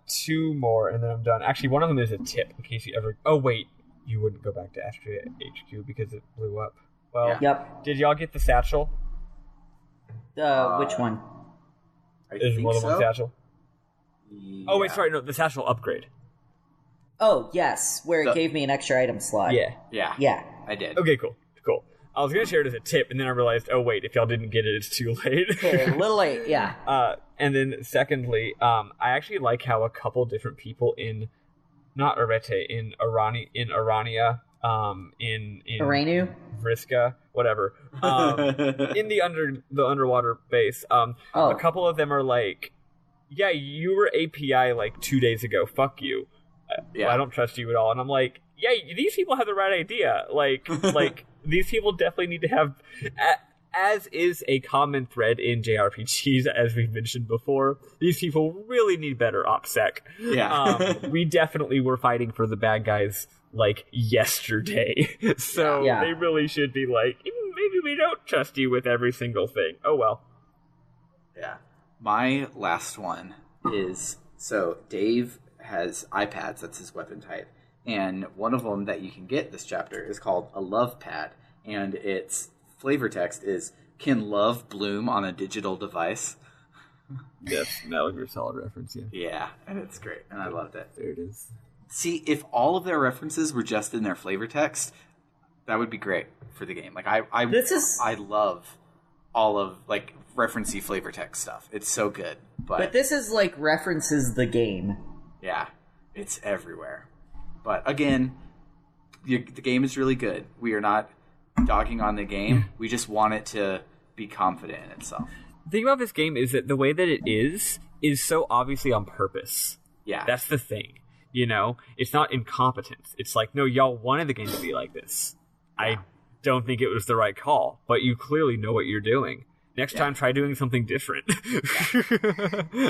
2 more, and then I'm done. Actually, one of them is a tip in case you ever. Oh wait, you wouldn't go back to Astrea HQ because it blew up. Well, Yeah. Yep. Did y'all get the satchel? Which one? Is more than one satchel? Yeah. Oh wait, sorry, no, the satchel upgrade. Oh, yes, where it gave me an extra item slot. Yeah. Yeah. I did. Okay, cool. I was gonna share it as a tip, and then I realized, oh wait, if y'all didn't get it, it's too late. Okay, a little late, yeah. And then secondly, I actually like how a couple different people in, not Arete, in Arania, in Arenu? Vriska, whatever, in the underwater base, a couple of them are like, yeah, you were API like 2 days ago, fuck you. Yeah. I don't trust you at all. And I'm like, yeah, these people have the right idea. Like these people definitely need to have, as is a common thread in JRPGs, as we've mentioned before, these people really need better OPSEC. Yeah. We definitely were fighting for the bad guys like yesterday. So they really should be like, maybe we don't trust you with every single thing. Oh well. Yeah. My last one is, so Dave has iPads, that's his weapon type, and one of them that you can get this chapter is called a love pad, and its flavor text is, can love bloom on a digital device? Yes, Metal Gear Solid reference, Yeah, and it's great, and I loved it. There it is. See, if all of their references were just in their flavor text, that would be great for the game. Like, I love all of, like, referencey flavor text stuff. It's so good. But this is, like, references the game. Yeah, it's everywhere. But again, the game is really good. We are not dogging on the game. We just want it to be confident in itself. The thing about this game is that the way that it is so obviously on purpose. Yeah. That's the thing. You know? It's not incompetence. It's like, no, y'all wanted the game to be like this. I don't think it was the right call, but you clearly know what you're doing. Next time, try doing something different.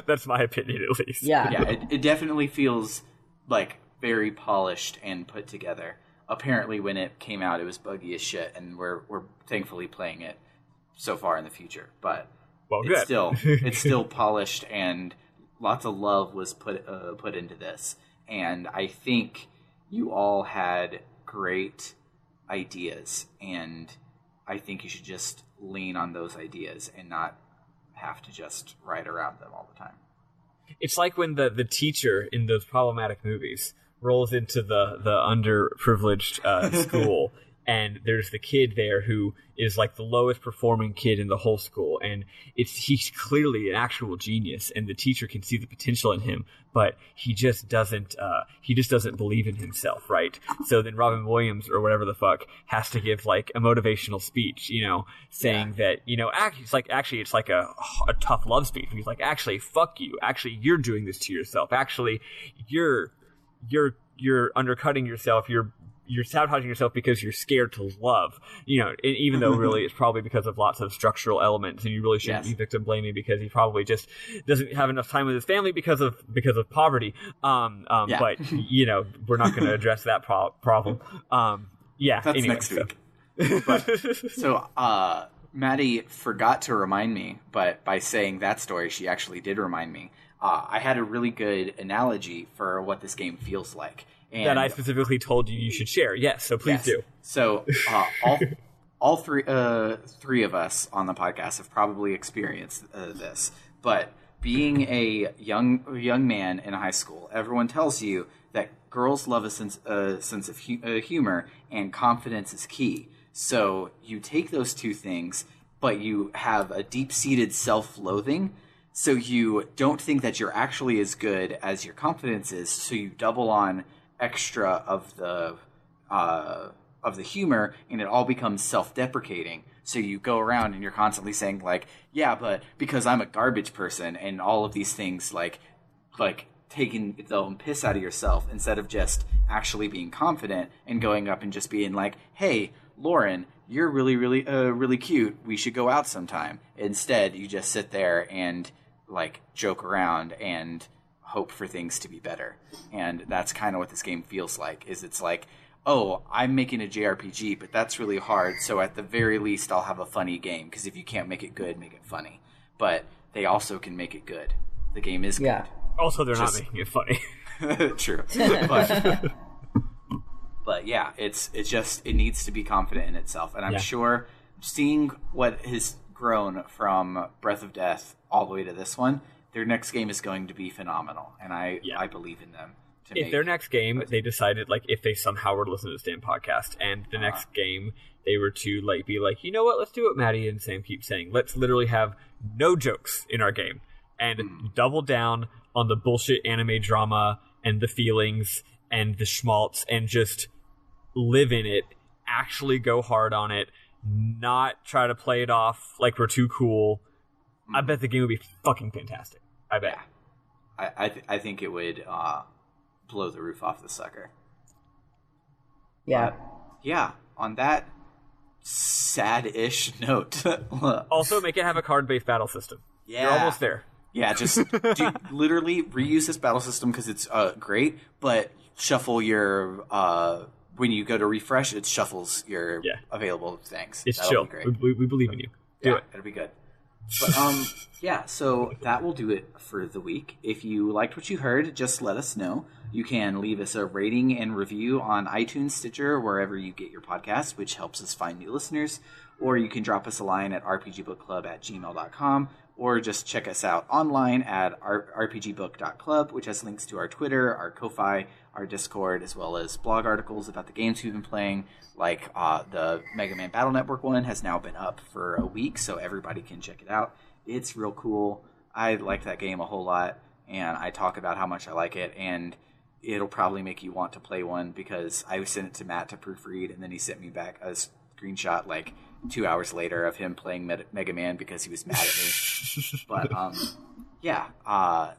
That's my opinion, at least. Yeah, it definitely feels like very polished and put together. Apparently, when it came out, it was buggy as shit, and we're thankfully playing it so far in the future. But it's still polished, and lots of love was put into this. And I think you all had great ideas, and I think you should just lean on those ideas and not have to just write around them all the time. It's like when the teacher in those problematic movies rolls into the underprivileged school, and there's the kid there who is like the lowest performing kid in the whole school, and he's clearly an actual genius, and the teacher can see the potential in him, but he just doesn't believe in himself, right? So then Robin Williams or whatever the fuck has to give like a motivational speech, you know, saying that, you know, it's like a tough love speech. He's like, actually, fuck you. Actually, you're doing this to yourself. Actually, you're undercutting yourself. You're you're sabotaging yourself because you're scared to love, even though really it's probably because of lots of structural elements, and you really shouldn't be victim blaming because he probably just doesn't have enough time with his family because of poverty. But we're not going to address that problem. That's anyway, next week. So Maddie forgot to remind me, but by saying that story, she actually did remind me. I had a really good analogy for what this game feels like. And that I specifically told you should share. Yes, so please do. So all three of us on the podcast have probably experienced this. But being a young man in high school, everyone tells you that girls love a sense of humor, and confidence is key. So you take those two things, but you have a deep-seated self-loathing. So you don't think that you're actually as good as your confidence is. So you double on extra of the humor, and it all becomes self-deprecating. So you go around and you're constantly saying like, yeah, but because I'm a garbage person, and all of these things like taking the own piss out of yourself, instead of just actually being confident and going up and just being like, hey, Lauren, you're really, really, really cute. We should go out sometime. Instead, you just sit there and like joke around and hope for things to be better. And that's kind of what this game feels like. It's like, oh, I'm making a JRPG, but that's really hard. So at the very least, I'll have a funny game, because if you can't make it good, make it funny. But they also can make it good. The game is good. Also, they're not making it funny. True. But yeah, it needs to be confident in itself. And I'm sure seeing what has grown from Breath of Death all the way to this one, their next game is going to be phenomenal. And I believe in them. If their next game, they decided, like, if they somehow were to listen to this damn podcast, and the next game they were to like be like, you know what, let's do what Maddie and Sam keep saying. Let's literally have no jokes in our game. And double down on the bullshit anime drama and the feelings and the schmaltz, and just live in it, actually go hard on it, not try to play it off like we're too cool. I bet the game would be fucking fantastic. I bet. Yeah. I think it would blow the roof off the sucker. Yeah. But, yeah, on that sad-ish note. Also, make it have a card-based battle system. Yeah. You're almost there. Yeah, just literally reuse this battle system because it's great, but shuffle your... when you go to refresh, it shuffles your available things. It's That'll chill. Be great. We believe in you. Do it. It'll be good. But so that will do it for the week. If you liked what you heard, just let us know. You can leave us a rating and review on iTunes, Stitcher, wherever you get your podcasts, which helps us find new listeners. Or you can drop us a line at rpgbookclub@gmail.com, or just check us out online at rpgbook.club, which has links to our Twitter, our Ko-Fi, our Discord, as well as blog articles about the games we've been playing. Like the Mega Man Battle Network one has now been up for a week, so everybody can check it out. It's real cool. I like that game a whole lot, and I talk about how much I like it, and it'll probably make you want to play one, because I sent it to Matt to proofread, and then he sent me back a screenshot like 2 hours later of him playing Mega Man because he was mad at me. But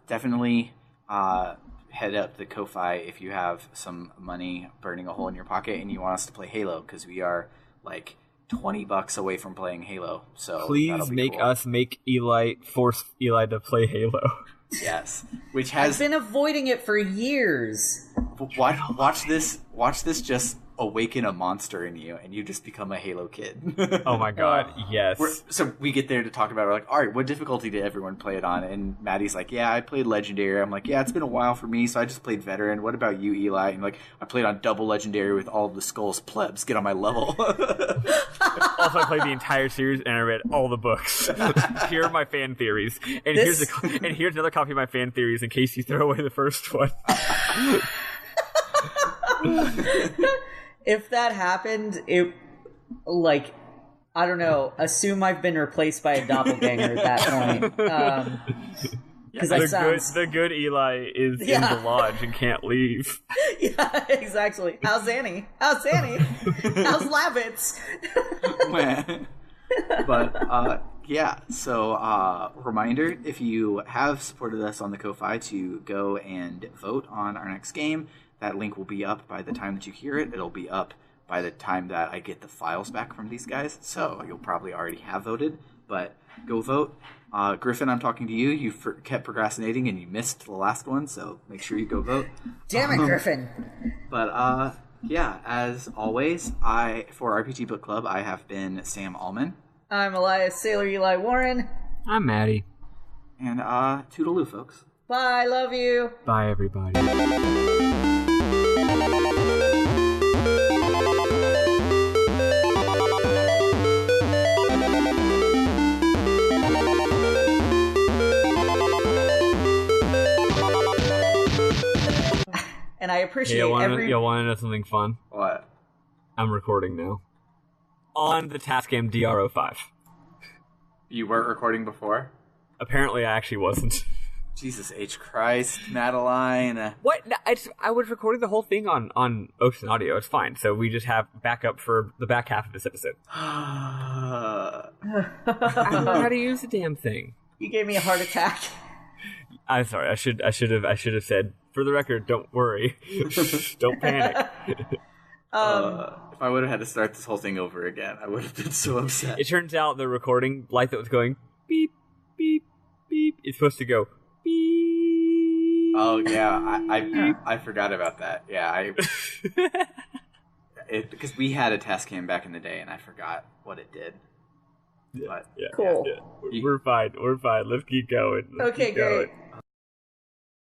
definitely head up the Ko-Fi if you have some money burning a hole in your pocket and you want us to play Halo, because we are like $20 away from playing Halo. So please make us force Eli to play Halo. Yes, which has I've been avoiding it for years. Watch this just awaken a monster in you, and you just become a Halo kid. Oh my god, yes. So we get there to talk about it. We're like, all right, what difficulty did everyone play it on? And Maddie's like, yeah, I played Legendary. I'm like, yeah, it's been a while for me, so I just played Veteran. What about you, Eli? And like, I played on double Legendary with all of the skulls. Plebs, get on my level. Also, I played the entire series, and I read all the books. Here are my fan theories. And here's another copy of my fan theories in case you throw away the first one. If that happened, it, like, I don't know, assume I've been replaced by a doppelganger at that point. Because the good Eli is in the lodge and can't leave. Yeah, exactly. How's Annie? How's Lavitz? But Yeah, so reminder, if you have supported us on the Ko-Fi, to go and vote on our next game. That link will be up by the time that you hear it. It'll be up by the time that I get the files back from these guys, so you'll probably already have voted, but go vote. Griffin, I'm talking to you. You kept procrastinating and you missed the last one, so make sure you go vote. Damn it, Griffin! But yeah, as always, for RPG Book Club, I have been Sam Allman. I'm Elias Sailor Eli Warren. I'm Maddie. And toodaloo, folks. Bye, love you. Bye, everybody. And I appreciate You want to know something fun? What? I'm recording now. On the task game DRO5. You weren't recording before? Apparently I actually wasn't. Jesus H. Christ, Madeline. What? No, I was recording the whole thing on Ocean Audio. It's fine. So we just have backup for the back half of this episode. I don't know how to use the damn thing. You gave me a heart attack. I'm sorry. I should have said, for the record, don't worry. Don't panic. If I would have had to start this whole thing over again, I would have been so upset. It turns out the recording light that was going beep, beep, beep is supposed to go beep. Oh, yeah. I forgot about that. Yeah, because we had a test cam back in the day, and I forgot what it did. Yeah, But, yeah, cool. Yeah. We're fine. We're fine. Let's keep going. Okay, great.